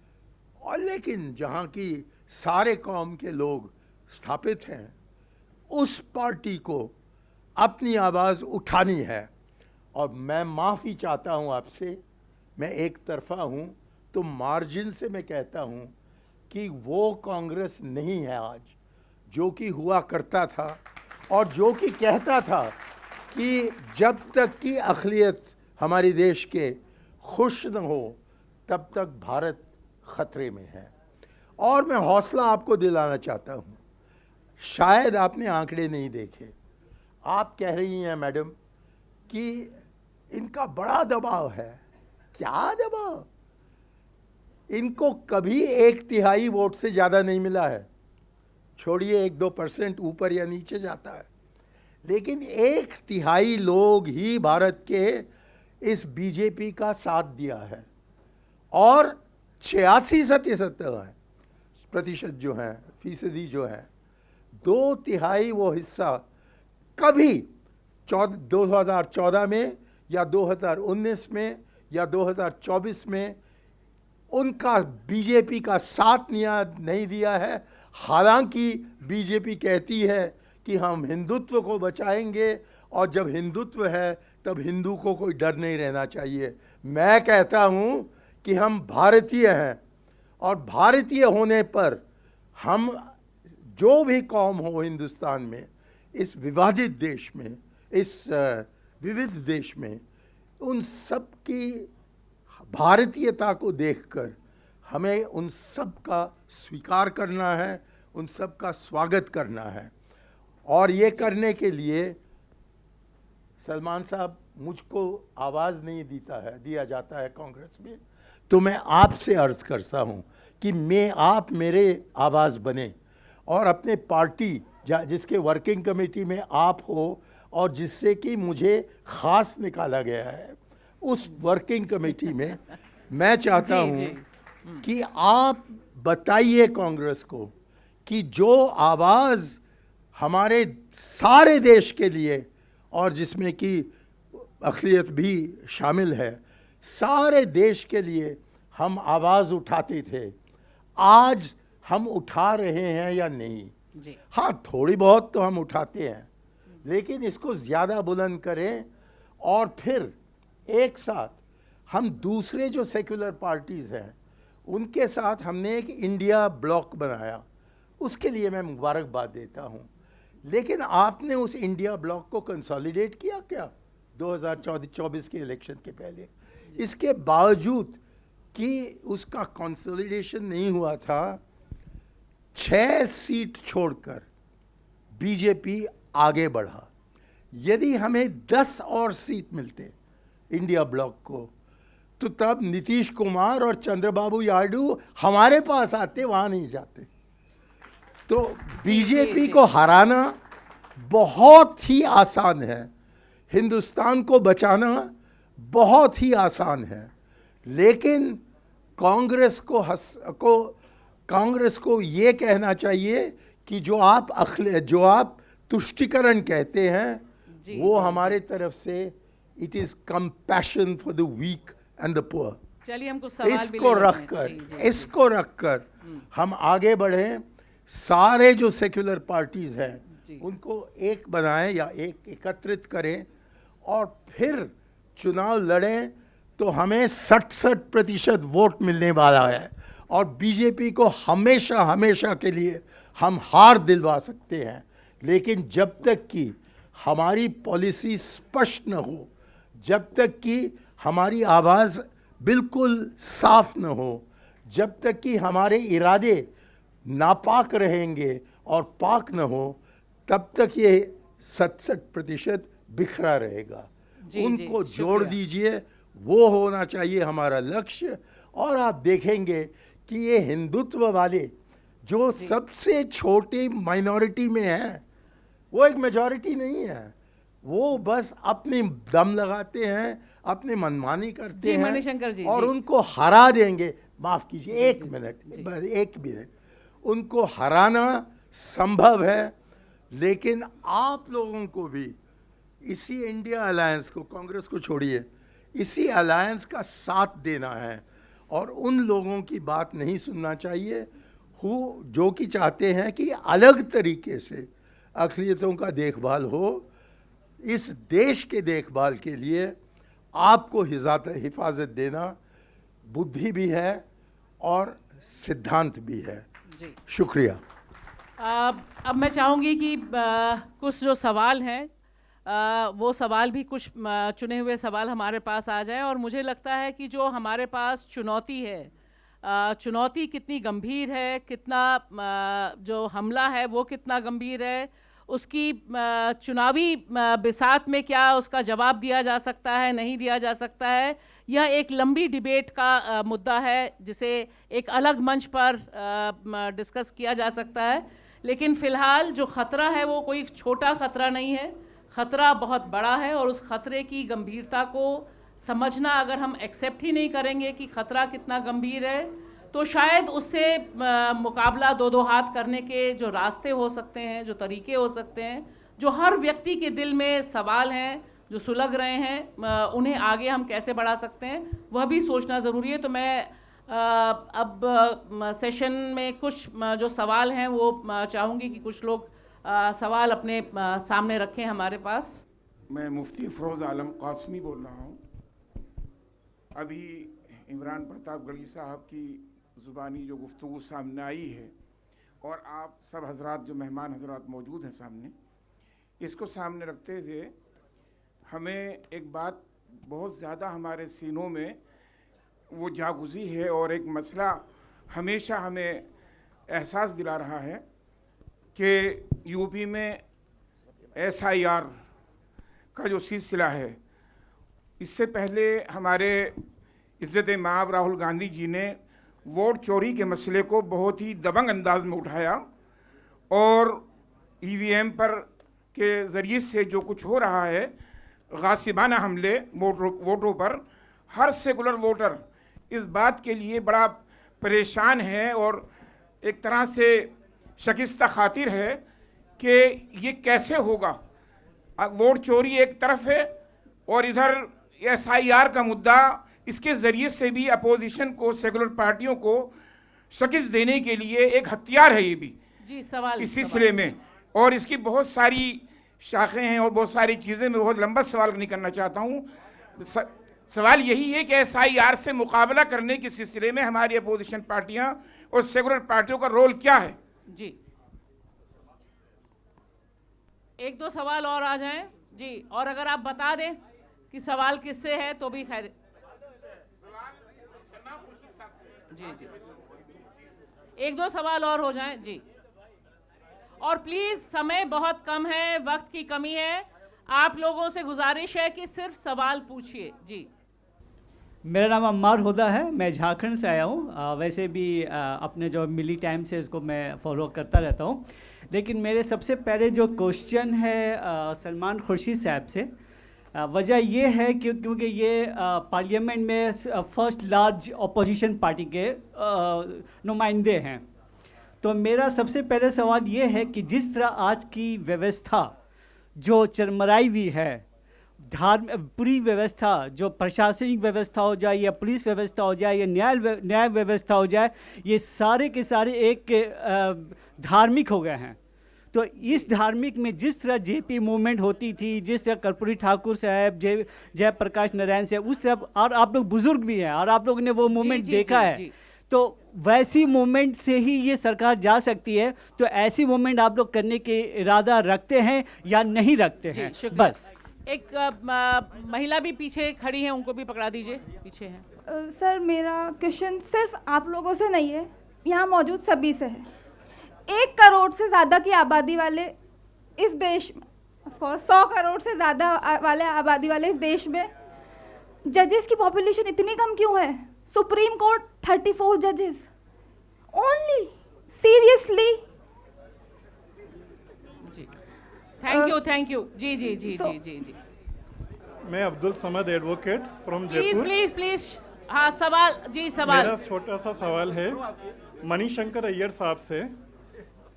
और लेकिन जहाँ की सारे कौम के लोग स्थापित हैं, उस पार्टी को अपनी आवाज़ उठानी है। और मैं माफ़ी चाहता हूँ आपसे, मैं एक तरफा हूँ तो मार्जिन से मैं कहता हूँ कि वो कांग्रेस नहीं है आज जो कि हुआ करता था और जो कि कहता था कि जब तक कि अक़लियत हमारे देश के खुश न हो तब तक भारत ख़तरे में है। और मैं हौसला आपको दिलाना चाहता हूँ, शायद आपने आंकड़े नहीं देखे, आप कह रही हैं मैडम कि इनका बड़ा दबाव है। क्या दबाव? इनको कभी 1/3 वोट से ज़्यादा नहीं मिला है, छोड़िए 1-2% ऊपर या नीचे जाता है, लेकिन 1/3 लोग ही भारत के इस बीजेपी का साथ दिया है और 86% जो हैं, फीसदी जो है, 2/3 वो हिस्सा कभी 2014 में या 2019 में या 2024 में उनका बीजेपी का साथ नहीं दिया है। हालांकि बीजेपी कहती है कि हम हिंदुत्व को बचाएंगे और जब हिंदुत्व है तब हिंदू को कोई डर नहीं रहना चाहिए। मैं कहता हूँ कि हम भारतीय हैं और भारतीय होने पर हम जो भी कौम हो हिंदुस्तान में, इस विवादित देश में, इस विविध देश में, उन सब की भारतीयता को देखकर हमें उन सब का स्वीकार करना है, उन सब का स्वागत करना है। और ये करने के लिए सलमान साहब, मुझको आवाज़ नहीं दिया जाता है कांग्रेस में, तो मैं आपसे अर्ज़ करता हूँ कि आप मेरे आवाज़ बने और अपने पार्टी जिसके वर्किंग कमेटी में आप हो और जिससे कि मुझे ख़ास निकाला गया है, उस वर्किंग कमेटी में मैं चाहता हूँ कि आप बताइए कांग्रेस को कि जो आवाज़ हमारे सारे देश के लिए और जिसमें कि अक़लियत भी शामिल है, सारे देश के लिए हम आवाज़ उठाते थे, आज हम उठा रहे हैं या नहीं? जी। हाँ, थोड़ी बहुत तो हम उठाते हैं, लेकिन इसको ज़्यादा बुलंद करें। और फिर एक साथ हम दूसरे जो सेक्युलर पार्टीज़ हैं उनके साथ हमने एक इंडिया ब्लॉक बनाया, उसके लिए मैं मुबारकबाद देता हूँ। लेकिन आपने उस इंडिया ब्लॉक को कंसोलिडेट किया क्या 2024 के इलेक्शन के पहले? इसके बावजूद कि उसका कंसोलिडेशन नहीं हुआ था, 6 सीट छोड़कर बीजेपी आगे बढ़ा। यदि हमें 10 और सीट मिलते इंडिया ब्लॉक को, तो तब नीतीश कुमार और चंद्रबाबू नायडू हमारे पास आते, वहाँ नहीं जाते। तो बीजेपी को हराना बहुत ही आसान है, हिंदुस्तान को बचाना बहुत ही आसान है, लेकिन कांग्रेस को कांग्रेस को ये कहना चाहिए कि जो आप तुष्टिकरण कहते हैं वो हमारे तरफ से it is compassion for the weak and the poor. चलिए हमको सवाल भी इसको रखकर हम आगे बढ़ें। सारे जो सेक्युलर पार्टीज हैं उनको एक बनाएं या एक एकत्रित करें और फिर चुनाव लड़ें तो हमें 67% वोट मिलने वाला है और बीजेपी को हमेशा हमेशा के लिए हम हार दिलवा सकते हैं। लेकिन जब तक कि हमारी पॉलिसी स्पष्ट न हो, जब तक कि हमारी आवाज़ बिल्कुल साफ न हो, जब तक कि हमारे इरादे नापाक रहेंगे और पाक न हो, तब तक ये 67% बिखरा रहेगा। उनको जोड़ दीजिए, वो होना चाहिए हमारा लक्ष्य। और आप देखेंगे कि ये हिंदुत्व वाले जो सबसे छोटे माइनॉरिटी में हैं वो एक मेजॉरिटी नहीं है, वो बस अपनी दम लगाते हैं, अपनी मनमानी करते हैं मणिशंकर जी, और उनको हरा देंगे। माफ़ कीजिए, एक मिनट, उनको हराना संभव है। लेकिन आप लोगों को भी इसी इंडिया अलायंस को, कांग्रेस को छोड़िए, इसी अलायंस का साथ देना है और उन लोगों की बात नहीं सुनना चाहिए जो कि चाहते हैं कि अलग तरीके से अक़लियतों का देखभाल हो। इस देश के देखभाल के लिए आपको हिफाजत देना बुद्धि भी है और सिद्धांत भी है। शुक्रिया। अब मैं चाहूँगी कि कुछ जो सवाल हैं वो सवाल भी कुछ चुने हुए सवाल हमारे पास आ जाए। और मुझे लगता है कि जो हमारे पास चुनौती है, चुनौती कितनी गंभीर है, कितना जो हमला है वो कितना गंभीर है, उसकी चुनावी बिसात में क्या उसका जवाब दिया जा सकता है, नहीं दिया जा सकता है, यह एक लंबी डिबेट का मुद्दा है जिसे एक अलग मंच पर डिस्कस किया जा सकता है। लेकिन फ़िलहाल जो ख़तरा है वो कोई छोटा ख़तरा नहीं है, ख़तरा बहुत बड़ा है। और उस ख़तरे की गंभीरता को समझना अगर हम एक्सेप्ट ही नहीं करेंगे कि ख़तरा कितना गंभीर है, तो शायद उससे मुकाबला दो हाथ करने के जो रास्ते हो सकते हैं, जो तरीके हो सकते हैं, जो हर व्यक्ति के दिल में सवाल हैं जो सुलग रहे हैं, उन्हें आगे हम कैसे बढ़ा सकते हैं, वह भी सोचना ज़रूरी है। तो मैं अब सेशन में कुछ जो सवाल हैं वो चाहूँगी कि कुछ लोग सवाल अपने सामने रखें हमारे पास। मैं मुफ्ती फ़रोज़ आलम कासमी बोल रहा हूँ। अभी इमरान प्रतापगढ़ी साहब की ज़ुबानी जो गुफ्तगू सामने आई है और आप सब हजरात जो मेहमान हजरात मौजूद हैं सामने, इसको सामने रखते हुए हमें एक बात बहुत ज़्यादा हमारे सीनों में वो जागुज़ी है और एक मसला हमेशा हमें एहसास दिला रहा है कि यूपी में SIR का जो सिलसिला है, इससे पहले हमारे इज़्ज़त माब राहुल गांधी जी ने वोट चोरी के मसले को बहुत ही दबंग अंदाज में उठाया और EVM पर के ज़रिए से जो कुछ हो रहा है, गासिबाना हमले वोटों पर, हर सेकुलर वोटर इस बात के लिए बड़ा परेशान है और एक तरह से शिकस्त खातिर है कि ये कैसे होगा। वोट चोरी एक तरफ है और इधर SIR का मुद्दा, इसके ज़रिए से भी अपोजिशन को, सेकुलर पार्टियों को शिकस्त देने के लिए एक हथियार है ये भी जी। सवाल इस सिलसिले में, और इसकी बहुत सारी शाखें हैं और बहुत सारी चीज़ें। मैं बहुत लंबा सवाल नहीं करना चाहता हूँ। सवाल यही है कि SIR से मुकाबला करने के सिलसिले में हमारी अपोजिशन पार्टियाँ और सेकुलर पार्टियों का रोल क्या है जी। एक दो सवाल और आ जाएं जी, और अगर आप बता दें कि सवाल किससे है तो भी खैर जी। एक दो सवाल और हो जाएं जी। और प्लीज़ समय बहुत कम है, वक्त की कमी है, आप लोगों से गुजारिश है कि सिर्फ सवाल पूछिए जी। मेरा नाम अम्मार हुदा है, मैं झारखंड से आया हूँ। वैसे भी अपने जो मिली टाइम से इसको मैं फॉलो करता रहता हूँ, लेकिन मेरे सबसे पहले जो क्वेश्चन है सलमान खुर्शीद साहब से, वजह ये है कि क्योंकि ये पार्लियामेंट में फर्स्ट लार्ज अपोजिशन पार्टी के नुमाइंदे हैं तो मेरा सबसे पहले सवाल ये है कि जिस तरह आज की व्यवस्था जो चरमराई हुई है, पूरी व्यवस्था, जो प्रशासनिक व्यवस्था हो जाए या पुलिस व्यवस्था हो जाए या न्याय व्यवस्था हो जाए, ये सारे के सारे एक धार्मिक हो गए हैं। तो इस धार्मिक में जिस तरह जेपी मूवमेंट होती थी, जिस तरह कर्पूरी ठाकुर साहब, जयप्रकाश नारायण साहब, उस तरह, और आप लोग बुजुर्ग भी हैं और आप लोगों ने वो मूवमेंट देखा है, तो वैसी मूवमेंट से ही ये सरकार जा सकती है। तो ऐसी मूवमेंट आप लोग करने के इरादा रखते हैं या नहीं रखते हैं? बस एक महिला भी पीछे खड़ी है, उनको भी पकड़ा दीजिए, पीछे हैं। सर, मेरा क्वेश्चन सिर्फ आप लोगों से नहीं है, यहाँ मौजूद सभी से है। 1 करोड़ से ज़्यादा की आबादी वाले इस देश में, फॉर 100 करोड़ से ज़्यादा वाले आबादी वाले इस देश में जजेस की पॉपुलेशन इतनी कम क्यों है? सुप्रीम कोर्ट 34 जजेस ओनली, सीरियसली? थैंक यू जी जी जी जी जी जी। मैं Abdul Samad advocate from Jaipur. Please हाँ, सवाल जी, सवाल। मेरा छोटा सा सवाल है मणिशंकर अय्यर साहब से।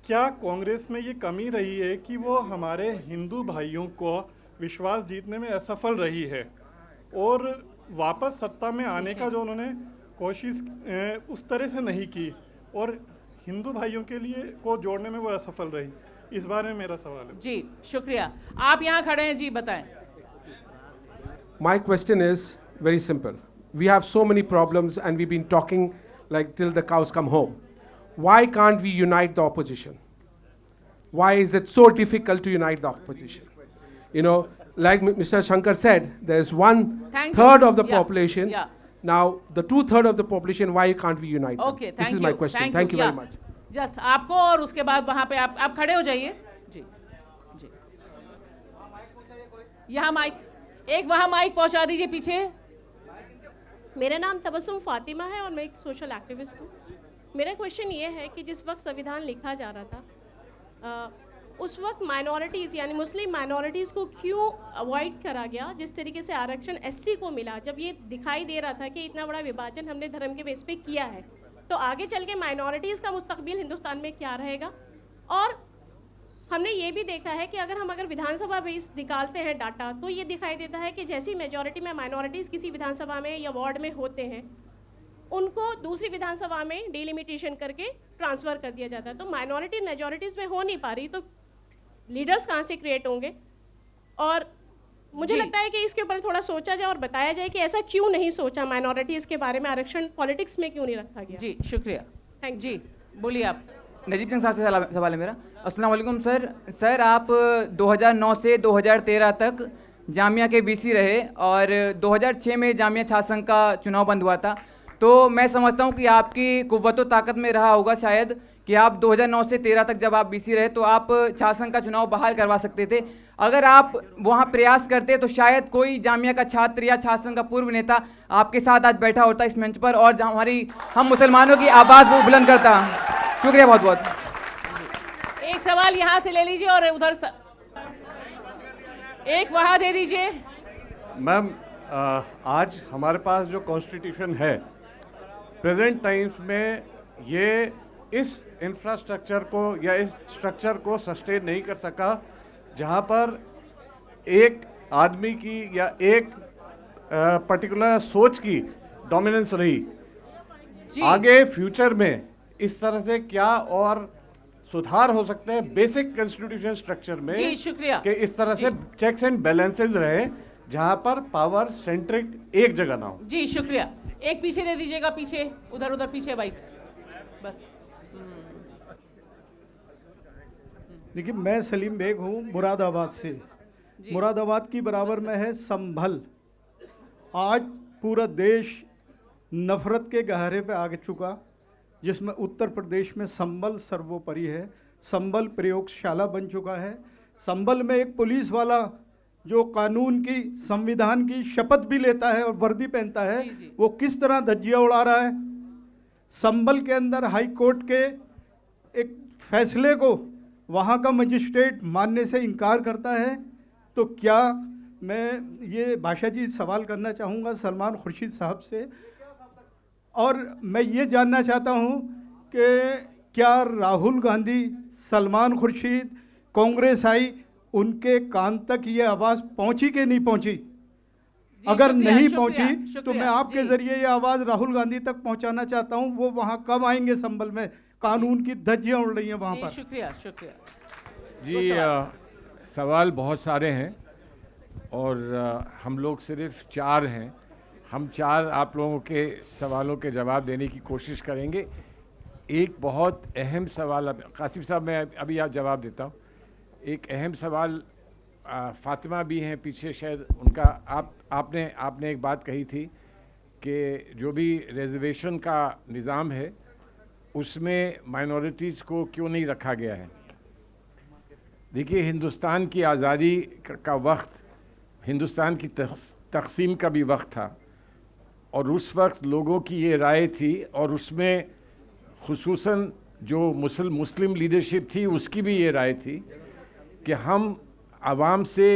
क्या कांग्रेस में ये कमी रही है कि वो हमारे हिंदू भाइयों को विश्वास जीतने में असफल रही है और वापस सत्ता में आने का जो उन्होंने कोशिश उस तरह से नहीं की और हिंदू भाइयों के लिए को जोड़ने में वो असफल रही? इस बारे में मेरा सवाल है। जी शुक्रिया। आप यहाँ खड़े हैं जी, बताएं। My question is very simple. We have so many problems and we've been talking like till the cows come home. Why can't we unite the opposition? Why is it so difficult to unite the opposition? You know, like Mr. Shankar said, there's 1/3 of the population. Now, the 2/3 of the population, why can't we unite them? Okay, this is my question. Thank you very much. Just आपको, और उसके बाद वहां पे आप खड़े हो जाइए जी जी। यहाँ माइक, एक वहां माइक पहुंचा दीजिए पीछे। मेरा नाम तबस्सुम फातिमा है और मैं एक सोशल एक्टिविस्ट हूँ। मेरा क्वेश्चन ये है कि जिस वक्त संविधान लिखा जा रहा था, उस वक्त माइनॉरिटीज़ यानी मुस्लिम माइनॉरिटीज़ को क्यों अवॉइड करा गया? जिस तरीके से आरक्षण एससी को मिला, जब ये दिखाई दे रहा था कि इतना बड़ा विभाजन हमने धर्म के बेस पे किया है, तो आगे चल के माइनॉरिटीज़ का मुस्तकबिल हिंदुस्तान में क्या रहेगा? और हमने ये भी देखा है कि अगर विधानसभा बेस निकालते हैं डाटा, तो ये दिखाई देता है कि जैसी मेजॉरिटी में माइनॉरिटीज़ किसी विधानसभा में या वार्ड में होते हैं, उनको दूसरी विधानसभा में डिलिमिटेशन करके ट्रांसफ़र कर दिया जाता है। तो माइनॉरिटी मेजॉरिटीज़ में हो नहीं पा रही, तो लीडर्स कहाँ से क्रिएट होंगे? और मुझे लगता है कि इसके ऊपर थोड़ा सोचा जाए और बताया जाए कि ऐसा क्यों नहीं सोचा, माइनॉरिटीज़ के बारे में आरक्षण पॉलिटिक्स में क्यों नहीं रखा गया? जी शुक्रिया। थैंक जी, बोलिए आप। नजीब सिंह साहब से सवाल है मेरा। अस्सलाम वालेकुम सर। सर, आप 2009 से 2013 तक जामिया के वीसी रहे और 2006 में जामिया छात्र संघ का चुनाव बंद हुआ था। तो मैं समझता हूँ कि आपकी कुव्वत व ताकत में रहा होगा शायद कि आप 2009 से 13 तक जब आप बीसी रहे तो आप छात्र संघ का चुनाव बहाल करवा सकते थे। अगर आप वहाँ प्रयास करते तो शायद कोई जामिया का छात्र या छात्र संघ का पूर्व नेता आपके साथ आज बैठा होता इस मंच पर और हम मुसलमानों की आवाज़ वो बुलंद करता। शुक्रिया बहुत बहुत। एक सवाल यहाँ से ले लीजिए और उधर एक वहाँ दे दीजिए। मैम, आज हमारे पास जो कॉन्स्टिट्यूशन है प्रेजेंट टाइम्स में, ये इस इंफ्रास्ट्रक्चर को या इस स्ट्रक्चर को सस्टेन नहीं कर सका जहाँ पर एक आदमी की या एक पर्टिकुलर सोच की डोमिनेंस रही। आगे फ्यूचर में इस तरह से क्या और सुधार हो सकते हैं बेसिक कॉन्स्टिट्यूशन स्ट्रक्चर में? जी शुक्रिया। कि इस तरह से चेक्स एंड बैलेंसेस रहे जहां पर पावर सेंट्रिक एक जगह ना हो। जी शुक्रिया। एक पीछे दे दीजिएगा, पीछे उधर पीछे वाइट, बस। देखिए, मैं सलीम बेग हूँ मुरादाबाद से। मुरादाबाद की बराबर में है संभल। आज पूरा देश नफरत के गहरे पे आ चुका, जिसमें उत्तर प्रदेश में संभल सर्वोपरि है। संभल प्रयोगशाला बन चुका है। संभल में एक पुलिस वाला जो कानून की, संविधान की शपथ भी लेता है और वर्दी पहनता है, वो किस तरह धज्जियाँ उड़ा रहा है। संभल के अंदर हाई कोर्ट के एक फैसले को वहाँ का मजिस्ट्रेट मानने से इनकार करता है। तो क्या, मैं ये भाषा जी सवाल करना चाहूँगा सलमान खुर्शीद साहब से, और मैं ये जानना चाहता हूँ कि क्या राहुल गांधी, सलमान खुर्शीद, कांग्रेस आई, उनके कान तक ये आवाज़ पहुंची कि नहीं पहुंची? अगर नहीं पहुंची तो मैं आपके जरिए ये आवाज़ राहुल गांधी तक पहुंचाना चाहता हूं। वो वहां कब आएंगे संभल में? कानून की धज्जियां उड़ रही हैं वहां पर। शुक्रिया शुक्रिया जी। सवाल बहुत सारे हैं और हम लोग सिर्फ 4 हैं। हम 4 आप लोगों के सवालों के जवाब देने की कोशिश करेंगे। एक बहुत अहम सवाल, कासिम साहब मैं अभी आप जवाब देता हूँ। एक अहम सवाल, फातिमा भी हैं पीछे शायद, उनका आपने एक बात कही थी कि जो भी रिजर्वेशन का निज़ाम है उसमें माइनॉरिटीज़ को क्यों नहीं रखा गया है। देखिए, हिंदुस्तान की आज़ादी का वक्त, हिंदुस्तान की तक़सीम का भी वक्त था और उस वक्त लोगों की ये राय थी और उसमें खुसूसन जो मुस्लिम लीडरशिप थी उसकी भी ये राय थी कि हम आवाम से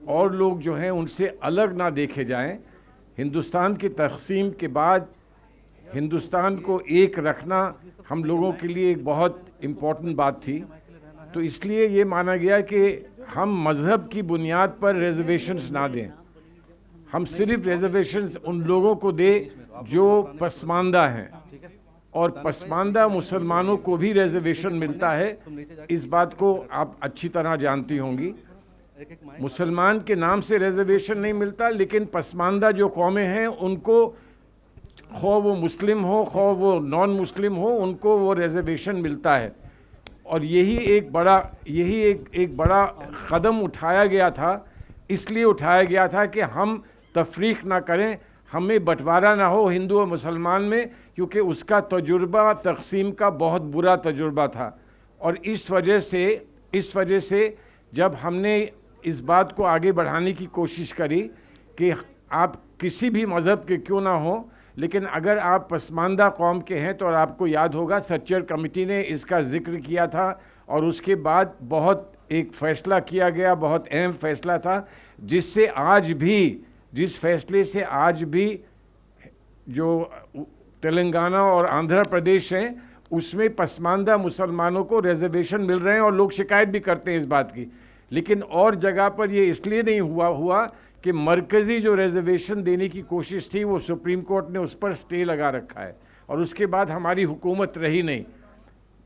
और लोग जो हैं उनसे अलग ना देखे जाएं। हिंदुस्तान की तक़सीम के बाद हिंदुस्तान को एक रखना हम लोगों के लिए एक बहुत इम्पोर्टेंट बात थी। तो इसलिए ये माना गया कि हम मज़हब की बुनियाद पर रिजर्वेशंस ना दें, हम सिर्फ रिजर्वेशंस उन लोगों को दें जो पसमानदा हैं, और पसमानदा मुसलमानों को भी रिजर्वेशन मिलता है। इस बात को आप अच्छी तरह जानती होंगी। मुसलमान के नाम से रिजर्वेशन नहीं मिलता, लेकिन पसमानदा जो कौमें हैं उनको, खो वो मुस्लिम हो खो वो नॉन मुस्लिम हो, उनको वो रिजर्वेशन मिलता है। और यही एक बड़ा कदम उठाया गया था। इसलिए उठाया गया था कि हम तफरीक ना करें, हमें बंटवारा ना हो हिंदू और मुसलमान में, क्योंकि उसका तजुर्बा तक़सीम का बहुत बुरा तजुर्बा था। और इस वजह से जब हमने इस बात को आगे बढ़ाने की कोशिश करी कि आप किसी भी मज़हब के क्यों ना हो, लेकिन अगर आप पसमानदा कौम के हैं, तो आपको याद होगा सच्चर कमेटी ने इसका जिक्र किया था और उसके बाद बहुत एक फ़ैसला किया गया, बहुत अहम फ़ैसला था, जिस फैसले से आज भी जो तेलंगाना और आंध्र प्रदेश हैं उसमें पसमानदा मुसलमानों को रिजर्वेशन मिल रहे हैं और लोग शिकायत भी करते हैं इस बात की। लेकिन और जगह पर ये इसलिए नहीं हुआ कि मरकज़ी जो रिजर्वेशन देने की कोशिश थी वो सुप्रीम कोर्ट ने उस पर स्टे लगा रखा है और उसके बाद हमारी हुकूमत रही नहीं।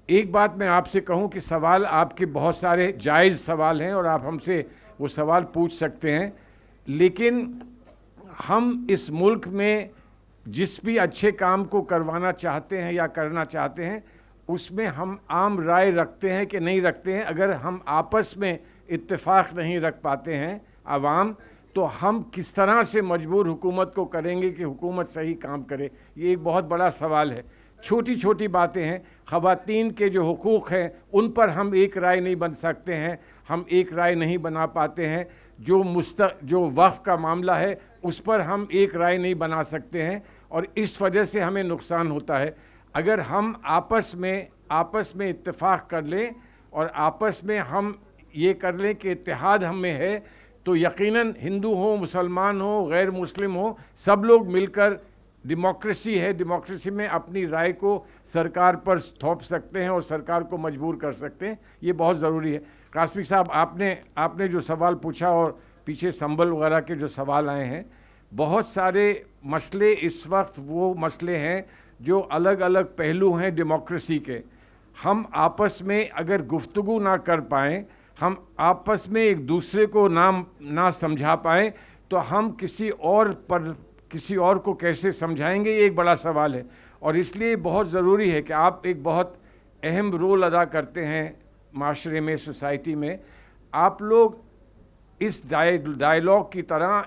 एक बात मैं आपसे कहूं कि सवाल आपके बहुत सारे जायज़ सवाल हैं और आप हमसे वो सवाल पूछ सकते हैं, लेकिन हम इस मुल्क में जिस भी अच्छे काम को करवाना चाहते हैं या करना चाहते हैं उसमें हम आम राय रखते हैं कि नहीं रखते हैं। अगर हम आपस में इत्तेफाक नहीं रख पाते हैं आवाम, तो हम किस तरह से मजबूर हुकूमत को करेंगे कि हुकूमत सही काम करे। ये एक बहुत बड़ा सवाल है। छोटी छोटी बातें हैं, ख़वातीन के जो हुकूक़ हैं उन पर हम एक राय नहीं बन सकते हैं, हम एक राय नहीं बना पाते हैं। जो वक्फ का मामला है उस पर हम एक राय नहीं बना सकते हैं और इस वजह से हमें नुकसान होता है। अगर हम आपस में इत्तेफाक कर लें और आपस में हम ये कर लें कि इत्तेहाद हम में है, तो यकीनन हिंदू हो, मुसलमान हो, गैर मुस्लिम हो, सब लोग मिलकर, डेमोक्रेसी है, डेमोक्रेसी में अपनी राय को सरकार पर थोप सकते हैं और सरकार को मजबूर कर सकते हैं। ये बहुत ज़रूरी है। कास्मी साहब, आपने जो सवाल पूछा और पीछे संबल वगैरह के जो सवाल आए हैं, बहुत सारे मसले इस वक्त वो मसले हैं जो अलग अलग पहलू हैं डेमोक्रेसी के। हम आपस में अगर गुफ्तगू ना कर पाएँ, हम आपस में एक दूसरे को ना समझा पाएँ, तो हम किसी और को कैसे समझाएंगे, ये एक बड़ा सवाल है। और इसलिए बहुत ज़रूरी है कि आप एक बहुत अहम रोल अदा करते हैं माशरे में, सोसाइटी में। आप लोग इस डायलॉग की तरह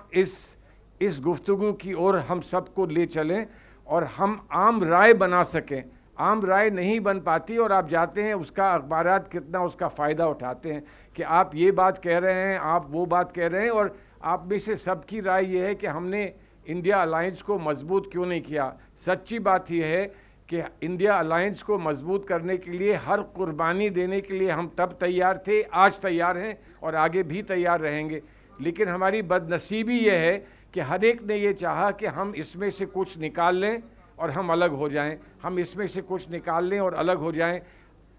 इस गुफ्तगू की ओर हम सबको ले चलें और हम आम राय बना सकें। आम राय नहीं बन पाती और आप जाते हैं, उसका अखबारात कितना उसका फ़ायदा उठाते हैं कि आप ये बात कह रहे हैं, आप वो बात कह रहे हैं, और आप में से सबकी राय ये है कि हमने इंडिया अलायंस को मजबूत क्यों नहीं किया। सच्ची बात यह है कि इंडिया अलायंस को मजबूत करने के लिए हर कुर्बानी देने के लिए हम तब तैयार थे, आज तैयार हैं और आगे भी तैयार रहेंगे। लेकिन हमारी बदनसीबी यह है कि हर एक ने ये चाहा कि हम इसमें से कुछ निकाल लें और हम अलग हो जाएं, हम इसमें से कुछ निकाल लें और अलग हो जाएं।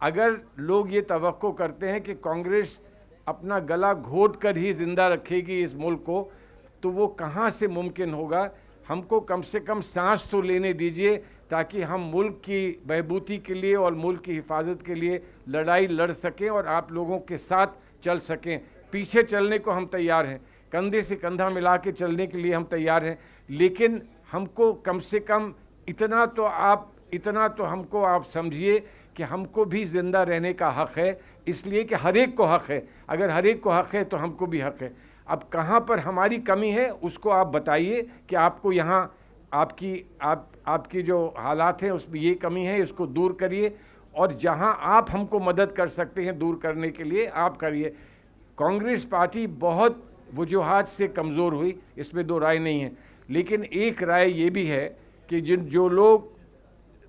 अगर लोग ये तवक्को करते हैं कि कांग्रेस अपना गला घोट कर ही ज़िंदा रखेगी इस मुल्क को, तो वो कहाँ से मुमकिन होगा। हमको कम से कम सांस तो लेने दीजिए ताकि हम मुल्क की बहबूदी के लिए और मुल्क की हिफाजत के लिए लड़ाई लड़ सकें और आप लोगों के साथ चल सकें। पीछे चलने को हम तैयार हैं, कंधे से कंधा मिला के चलने के लिए हम तैयार हैं, लेकिन हमको कम से कम इतना तो हमको आप समझिए कि हमको भी ज़िंदा रहने का हक़ है, इसलिए कि हर एक को हक़ है। अगर हर एक को हक़ है तो हमको भी हक़ है। अब कहाँ पर हमारी कमी है उसको आप बताइए कि आपको यहाँ आपकी जो हालात हैं उसमें ये कमी है, इसको दूर करिए, और जहाँ आप हमको मदद कर सकते हैं दूर करने के लिए आप करिए। कांग्रेस पार्टी बहुत वजूहात से कमज़ोर हुई, इसमें दो राय नहीं है, लेकिन एक राय ये भी है कि जो लोग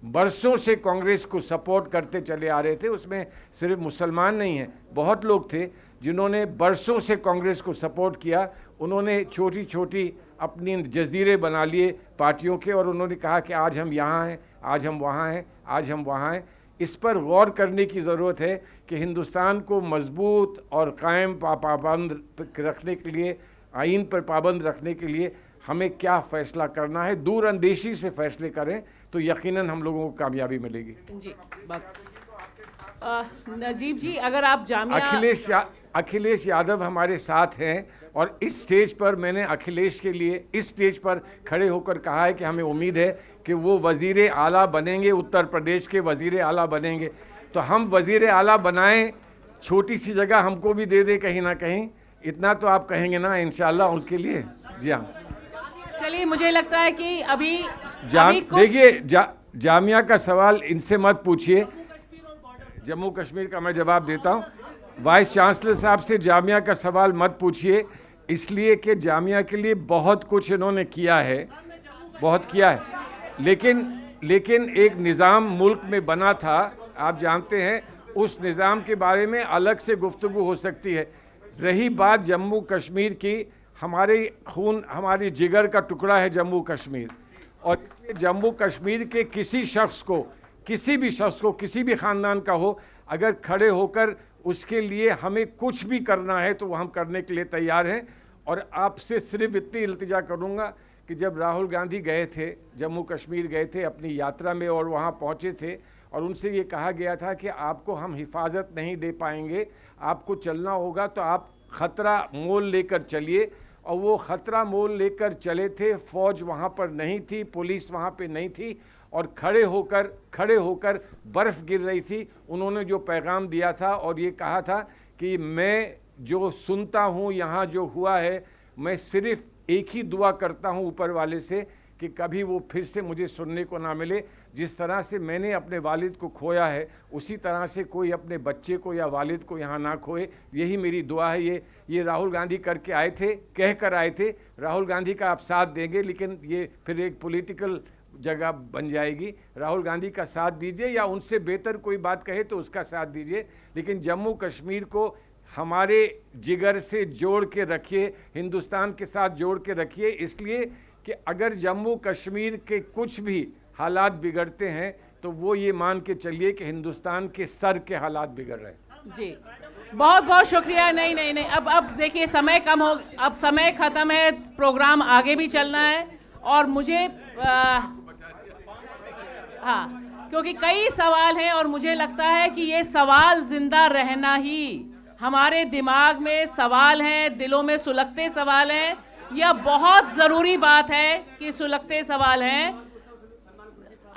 बरसों से कांग्रेस को सपोर्ट करते चले आ रहे थे, उसमें सिर्फ मुसलमान नहीं हैं, बहुत लोग थे जिन्होंने बरसों से कांग्रेस को सपोर्ट किया। उन्होंने छोटी छोटी अपनी जजीरे बना लिए पार्टियों के, और उन्होंने कहा कि आज हम यहाँ हैं, आज हम वहाँ हैं, आज हम वहाँ हैं। इस पर गौर करने की ज़रूरत है कि हिंदुस्तान को मजबूत और कायम पाबंद रखने के लिए, आइन पर पाबंद रखने के लिए हमें क्या फ़ैसला करना है। दूर अंदेशी से फ़ैसले करें तो यकीनन हम लोगों को कामयाबी मिलेगी। जी नजीब जी, अगर आप जामिया अखिलेश यादव हमारे साथ हैं, और इस स्टेज पर मैंने अखिलेश के लिए इस स्टेज पर खड़े होकर कहा है कि हमें उम्मीद है कि वो वज़ीर आला बनेंगे, उत्तर प्रदेश के वज़ीर आला बनेंगे। तो हम वज़ीर आला बनाएं, छोटी सी जगह हमको भी दे दे कहीं ना कहीं, इतना तो आप कहेंगे ना इंशाल्लाह उसके लिए। जी हाँ, चलिए, मुझे लगता है कि अभी देखिए जामिया का सवाल इनसे मत पूछिए, जम्मू कश्मीर का मैं जवाब देता हूँ। वाइस चांसलर साहब से जामिया का सवाल मत पूछिए, इसलिए कि जामिया के लिए बहुत कुछ इन्होंने किया है, बहुत किया है, लेकिन एक निज़ाम मुल्क में बना था, आप जानते हैं, उस निज़ाम के बारे में अलग से गुफ्तगू हो सकती है। रही बात जम्मू कश्मीर की, हमारे खून हमारी जिगर का टुकड़ा है जम्मू कश्मीर, और जम्मू कश्मीर के किसी शख्स को, किसी भी शख्स को, किसी भी ख़ानदान का हो, अगर खड़े होकर उसके लिए हमें कुछ भी करना है तो वो हम करने के लिए तैयार हैं। और आपसे सिर्फ इतनी इल्तिजा करूँगा कि जब राहुल गांधी गए थे, जम्मू कश्मीर गए थे अपनी यात्रा में और वहाँ पहुँचे थे, और उनसे ये कहा गया था कि आपको हम हिफाजत नहीं दे पाएंगे, आपको चलना होगा तो आप ख़तरा मोल लेकर चलिए। और वो ख़तरा मोल लेकर चले थे, फ़ौज वहाँ पर नहीं थी, पुलिस वहाँ पे नहीं थी, और खड़े होकर बर्फ़ गिर रही थी। उन्होंने जो पैगाम दिया था और ये कहा था कि मैं जो सुनता हूँ यहाँ जो हुआ है, मैं सिर्फ़ एक ही दुआ करता हूँ ऊपर वाले से कि कभी वो फिर से मुझे सुनने को ना मिले। जिस तरह से मैंने अपने वालिद को खोया है, उसी तरह से कोई अपने बच्चे को या वालिद को यहाँ ना खोए, यही मेरी दुआ है। ये राहुल गांधी करके आए थे, कह कर आए थे। राहुल गांधी का आप साथ देंगे, लेकिन ये फिर एक पॉलिटिकल जगह बन जाएगी। राहुल गांधी का साथ दीजिए, या उनसे बेहतर कोई बात कहे तो उसका साथ दीजिए, लेकिन जम्मू कश्मीर को हमारे जिगर से जोड़ के रखिए, हिंदुस्तान के साथ जोड़ के रखिए, इसलिए कि अगर जम्मू कश्मीर के कुछ भी हालात बिगड़ते हैं तो वो ये मान के चलिए कि हिंदुस्तान के सर के हालात बिगड़ रहे हैं। जी, बहुत बहुत शुक्रिया। नहीं, अब देखिए समय कम हो, अब समय ख़त्म है, प्रोग्राम आगे भी चलना है, और मुझे हाँ, क्योंकि कई सवाल हैं और मुझे लगता है कि ये सवाल ज़िंदा रहना ही, हमारे दिमाग में सवाल हैं, दिलों में सुलगते सवाल हैं। यह बहुत ज़रूरी बात है कि सुलगते सवाल हैं।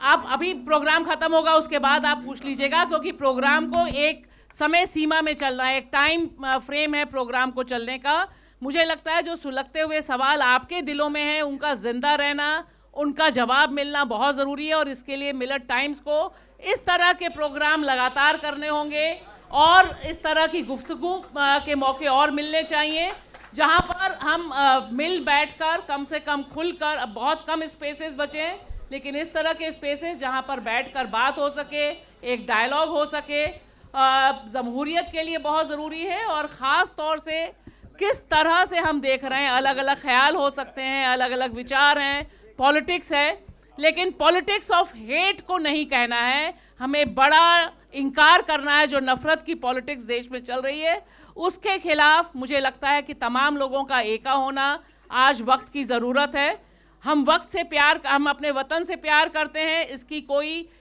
आप अभी प्रोग्राम ख़त्म होगा, उसके बाद आप पूछ लीजिएगा, क्योंकि प्रोग्राम को एक समय सीमा में चलना है, एक टाइम फ्रेम है प्रोग्राम को चलने का। मुझे लगता है जो सुलगते हुए सवाल आपके दिलों में हैं, उनका ज़िंदा रहना, उनका जवाब मिलना बहुत ज़रूरी है, और इसके लिए मिलत टाइम्स को इस तरह के प्रोग्राम लगातार करने होंगे, और इस तरह की गुफ्तगू के मौके और मिलने चाहिए, जहां पर हम मिल बैठकर, कम से कम खुलकर, अब बहुत कम स्पेसेस बचे हैं, लेकिन इस तरह के स्पेसेस जहां पर बैठकर बात हो सके, एक डायलॉग हो सके, जमहूरियत के लिए बहुत ज़रूरी है। और ख़ास तौर से किस तरह से हम देख रहे हैं, अलग अलग ख्याल हो सकते हैं, अलग अलग विचार हैं, पॉलिटिक्स है, लेकिन पॉलिटिक्स ऑफ हेट को नहीं कहना है। हमें बड़ा इनकार करना है, जो नफरत की पॉलिटिक्स देश में चल रही है, उसके खिलाफ मुझे लगता है कि तमाम लोगों का एका होना आज वक्त की ज़रूरत है। हम वक्त से प्यार, हम अपने वतन से प्यार करते हैं,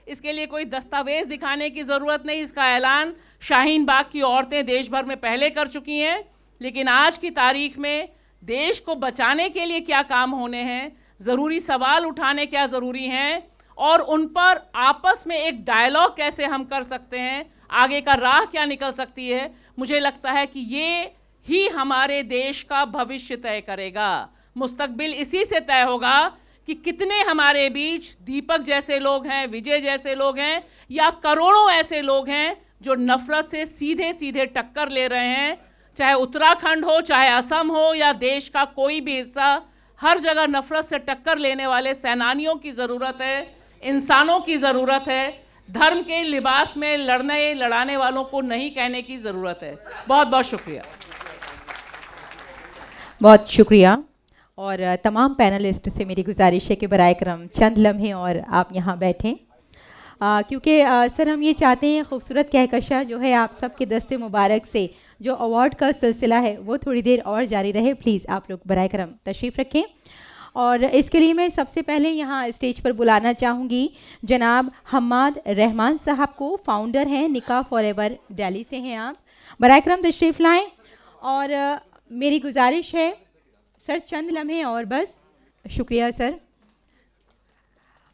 इसके लिए कोई दस्तावेज़ दिखाने की ज़रूरत नहीं। इसका ऐलान शाहीन बाग की औरतें देश भर में पहले कर चुकी हैं। लेकिन आज की तारीख में देश को बचाने के लिए क्या काम होने हैं, ज़रूरी सवाल उठाने क्या ज़रूरी हैं, और उन पर आपस में एक डायलॉग कैसे हम कर सकते हैं, आगे का राह क्या निकल सकती है, मुझे लगता है कि ये ही हमारे देश का भविष्य तय करेगा। मुस्तकबिल इसी से तय होगा कि कितने हमारे बीच दीपक जैसे लोग हैं, विजय जैसे लोग हैं, या करोड़ों ऐसे लोग हैं जो नफरत से सीधे सीधे टक्कर ले रहे हैं। चाहे उत्तराखंड हो, चाहे असम हो, या देश का कोई भी हिस्सा, हर जगह नफरत से टक्कर लेने वाले सेनानियों की ज़रूरत है, इंसानों की ज़रूरत है। धर्म के लिबास में लड़ाने वालों को नहीं कहने की ज़रूरत है। बहुत बहुत शुक्रिया। बहुत शुक्रिया। और तमाम पैनलिस्ट से मेरी गुजारिश है कि बराए करम चंद लम्हे और आप यहाँ बैठें, क्योंकि सर हम ये चाहते हैं खूबसूरत कहकशा जो है आप सब के दस्ते मुबारक से जो अवार्ड का सिलसिला है वो थोड़ी देर और जारी रहे। प्लीज़ आप लोग बराए करम तशरीफ़ रखें। और इसके लिए मैं सबसे पहले यहाँ स्टेज पर बुलाना चाहूँगी जनाब हम्माद रहमान साहब को, फाउंडर हैं निकाह फॉरएवर दिल्ली से हैं आप। बराए करम तशरीफ़ लाएँ। और मेरी गुजारिश है सर चंद लम्हे और बस। शुक्रिया सर।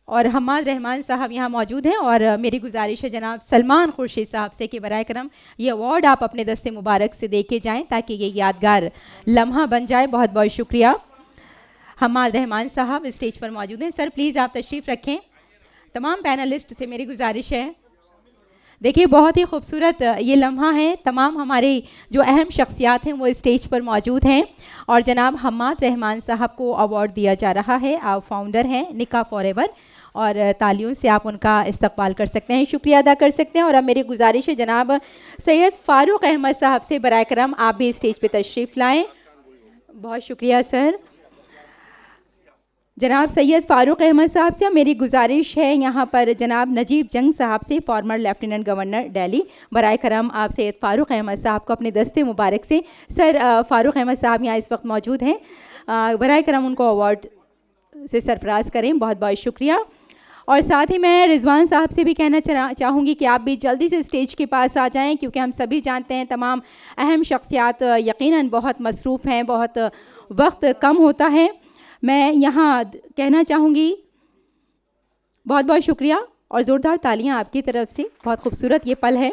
और हम्माद रहमान साहब यहाँ मौजूद हैं। और मेरी गुजारिश है जनाब सलमान खुर्शीद साहब से कि बराए करम ये अवार्ड आप अपने दस्ते मुबारक से दे के जाएँ ताकि ये यादगार लम्हा बन जाए। बहुत बहुत शुक्रिया। हम्माद रहमान साहब स्टेज पर मौजूद हैं। सर प्लीज़ आप तशरीफ़ रखें। तमाम पैनलिस्ट से मेरी गुजारिश है, देखिए बहुत ही खूबसूरत ये लम्हा है। तमाम हमारे जो अहम शख्सियात हैं वो स्टेज पर मौजूद हैं। और जनाब हम्माद रहमान साहब को अवार्ड दिया जा रहा है। आप फाउंडर हैं निकाह फॉरएवर, और तालियों से आप उनका इस्तकबाल कर सकते हैं, शुक्रिया अदा कर सकते हैं। और अब मेरी गुजारिश है जनाब सैयद फ़ारूक अहमद साहब से बराए करम आप भी स्टेज पर तशरीफ़ लाएँ। बहुत शुक्रिया सर। जनाब सैयद फ़ारूक अहमद साहब से मेरी गुजारिश है यहाँ पर जनाब नजीब जंग साहब से, फॉर्मर लेफ्टिनेंट गवर्नर दिल्ली, बराए करम आप सैयद फ़ारूक अहमद साहब को अपने दस्ते मुबारक से। सर फ़ारूक अहमद साहब यहाँ इस वक्त मौजूद हैं, बराए करम उनको अवार्ड से सरफराज करें। बहुत बहुत शुक्रिया। और साथ ही मैं रिजवान साहब से भी कहना चाहूँगी कि आप भी जल्दी से स्टेज के पास आ जाएँ, क्योंकि हम सभी जानते हैं तमाम अहम शख्सियात यकीनन बहुत मसरूफ़ हैं, बहुत वक्त कम होता है। मैं यहाँ कहना चाहूँगी बहुत बहुत शुक्रिया और ज़ोरदार तालियां आपकी तरफ से। बहुत खूबसूरत ये पल है।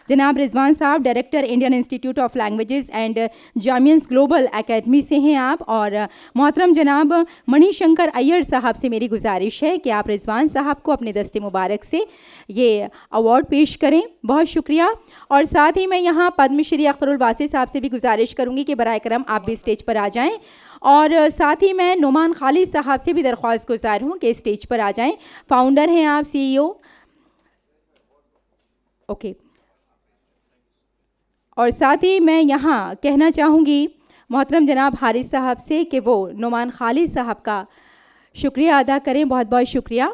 जनाब रिजवान साहब director Indian institute of languages and Jamia's global academy से हैं आप। और मोहतरम जनाब मणिशंकर अय्यर साहब से मेरी गुजारिश है कि आप रिजवान साहब को अपने दस्ते मुबारक से ये अवार्ड पेश करें। बहुत शुक्रिया। और साथ ही मैं यहाँ पद्मश्री अख्तरुल वासी साहब से भी गुजारिश करूँगी कि बराए करम आप भी स्टेज पर आ जाएँ। और साथ ही मैं नुमान खालिद साहब से भी दरख्वास्त गुजार हूँ कि स्टेज पर आ जाएँ। फाउंडर हैं आप, CEO। ओके। और साथ ही मैं यहाँ कहना चाहूँगी मोहतरम जनाब हारिस साहब से कि वो नुमान खालिद साहब का शुक्रिया अदा करें। बहुत बहुत शुक्रिया।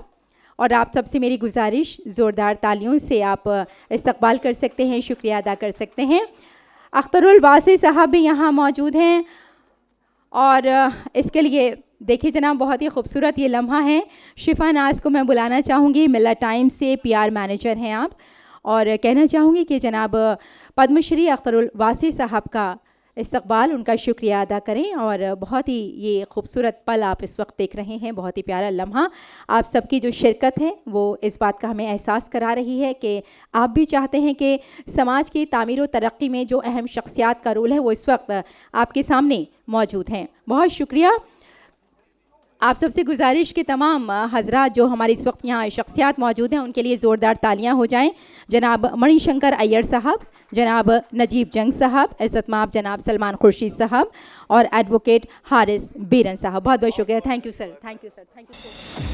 और आप सबसे मेरी गुजारिश ज़ोरदार तालियों से आप इस्तकबाल कर सकते हैं, शुक्रिया अदा कर सकते हैं। अख्तरुल वासी साहब भी यहाँ मौजूद हैं। और इसके लिए देखिए जनाब बहुत ही खूबसूरत ये लम्हा है। शिफा नाज को मैं बुलाना चाहूँगी, मिल्ला टाइम्स से PR मैनेजर हैं आप। और कहना चाहूँगी कि जनाब पद्मश्री अख्तरुल वासी साहब का इस्तकबाल, उनका शुक्रिया अदा करें। और बहुत ही ये खूबसूरत पल आप इस वक्त देख रहे हैं, बहुत ही प्यारा लम्हा। आप सबकी जो शिरकत है वो इस बात का हमें एहसास करा रही है कि आप भी चाहते हैं कि समाज की तामीर व तरक्की में जो अहम शख्सियात का रोल है वो इस वक्त आपके सामने मौजूद हैं। बहुत शुक्रिया। आप सबसे गुजारिश कि तमाम हजरात जो हमारे इस वक्त यहाँ शख्सियात मौजूद हैं उनके लिए ज़ोरदार तालियां हो जाएं। जनाब मणिशंकर अय्यर साहब, जनाब नजीब जंग साहब, इज़्ज़तमाब जनाब सलमान खुर्शीद साहब और एडवोकेट हारिस बेरन साहब। बहुत बहुत शुक्रिया। Thank you sir, thank you sir, thank you so much.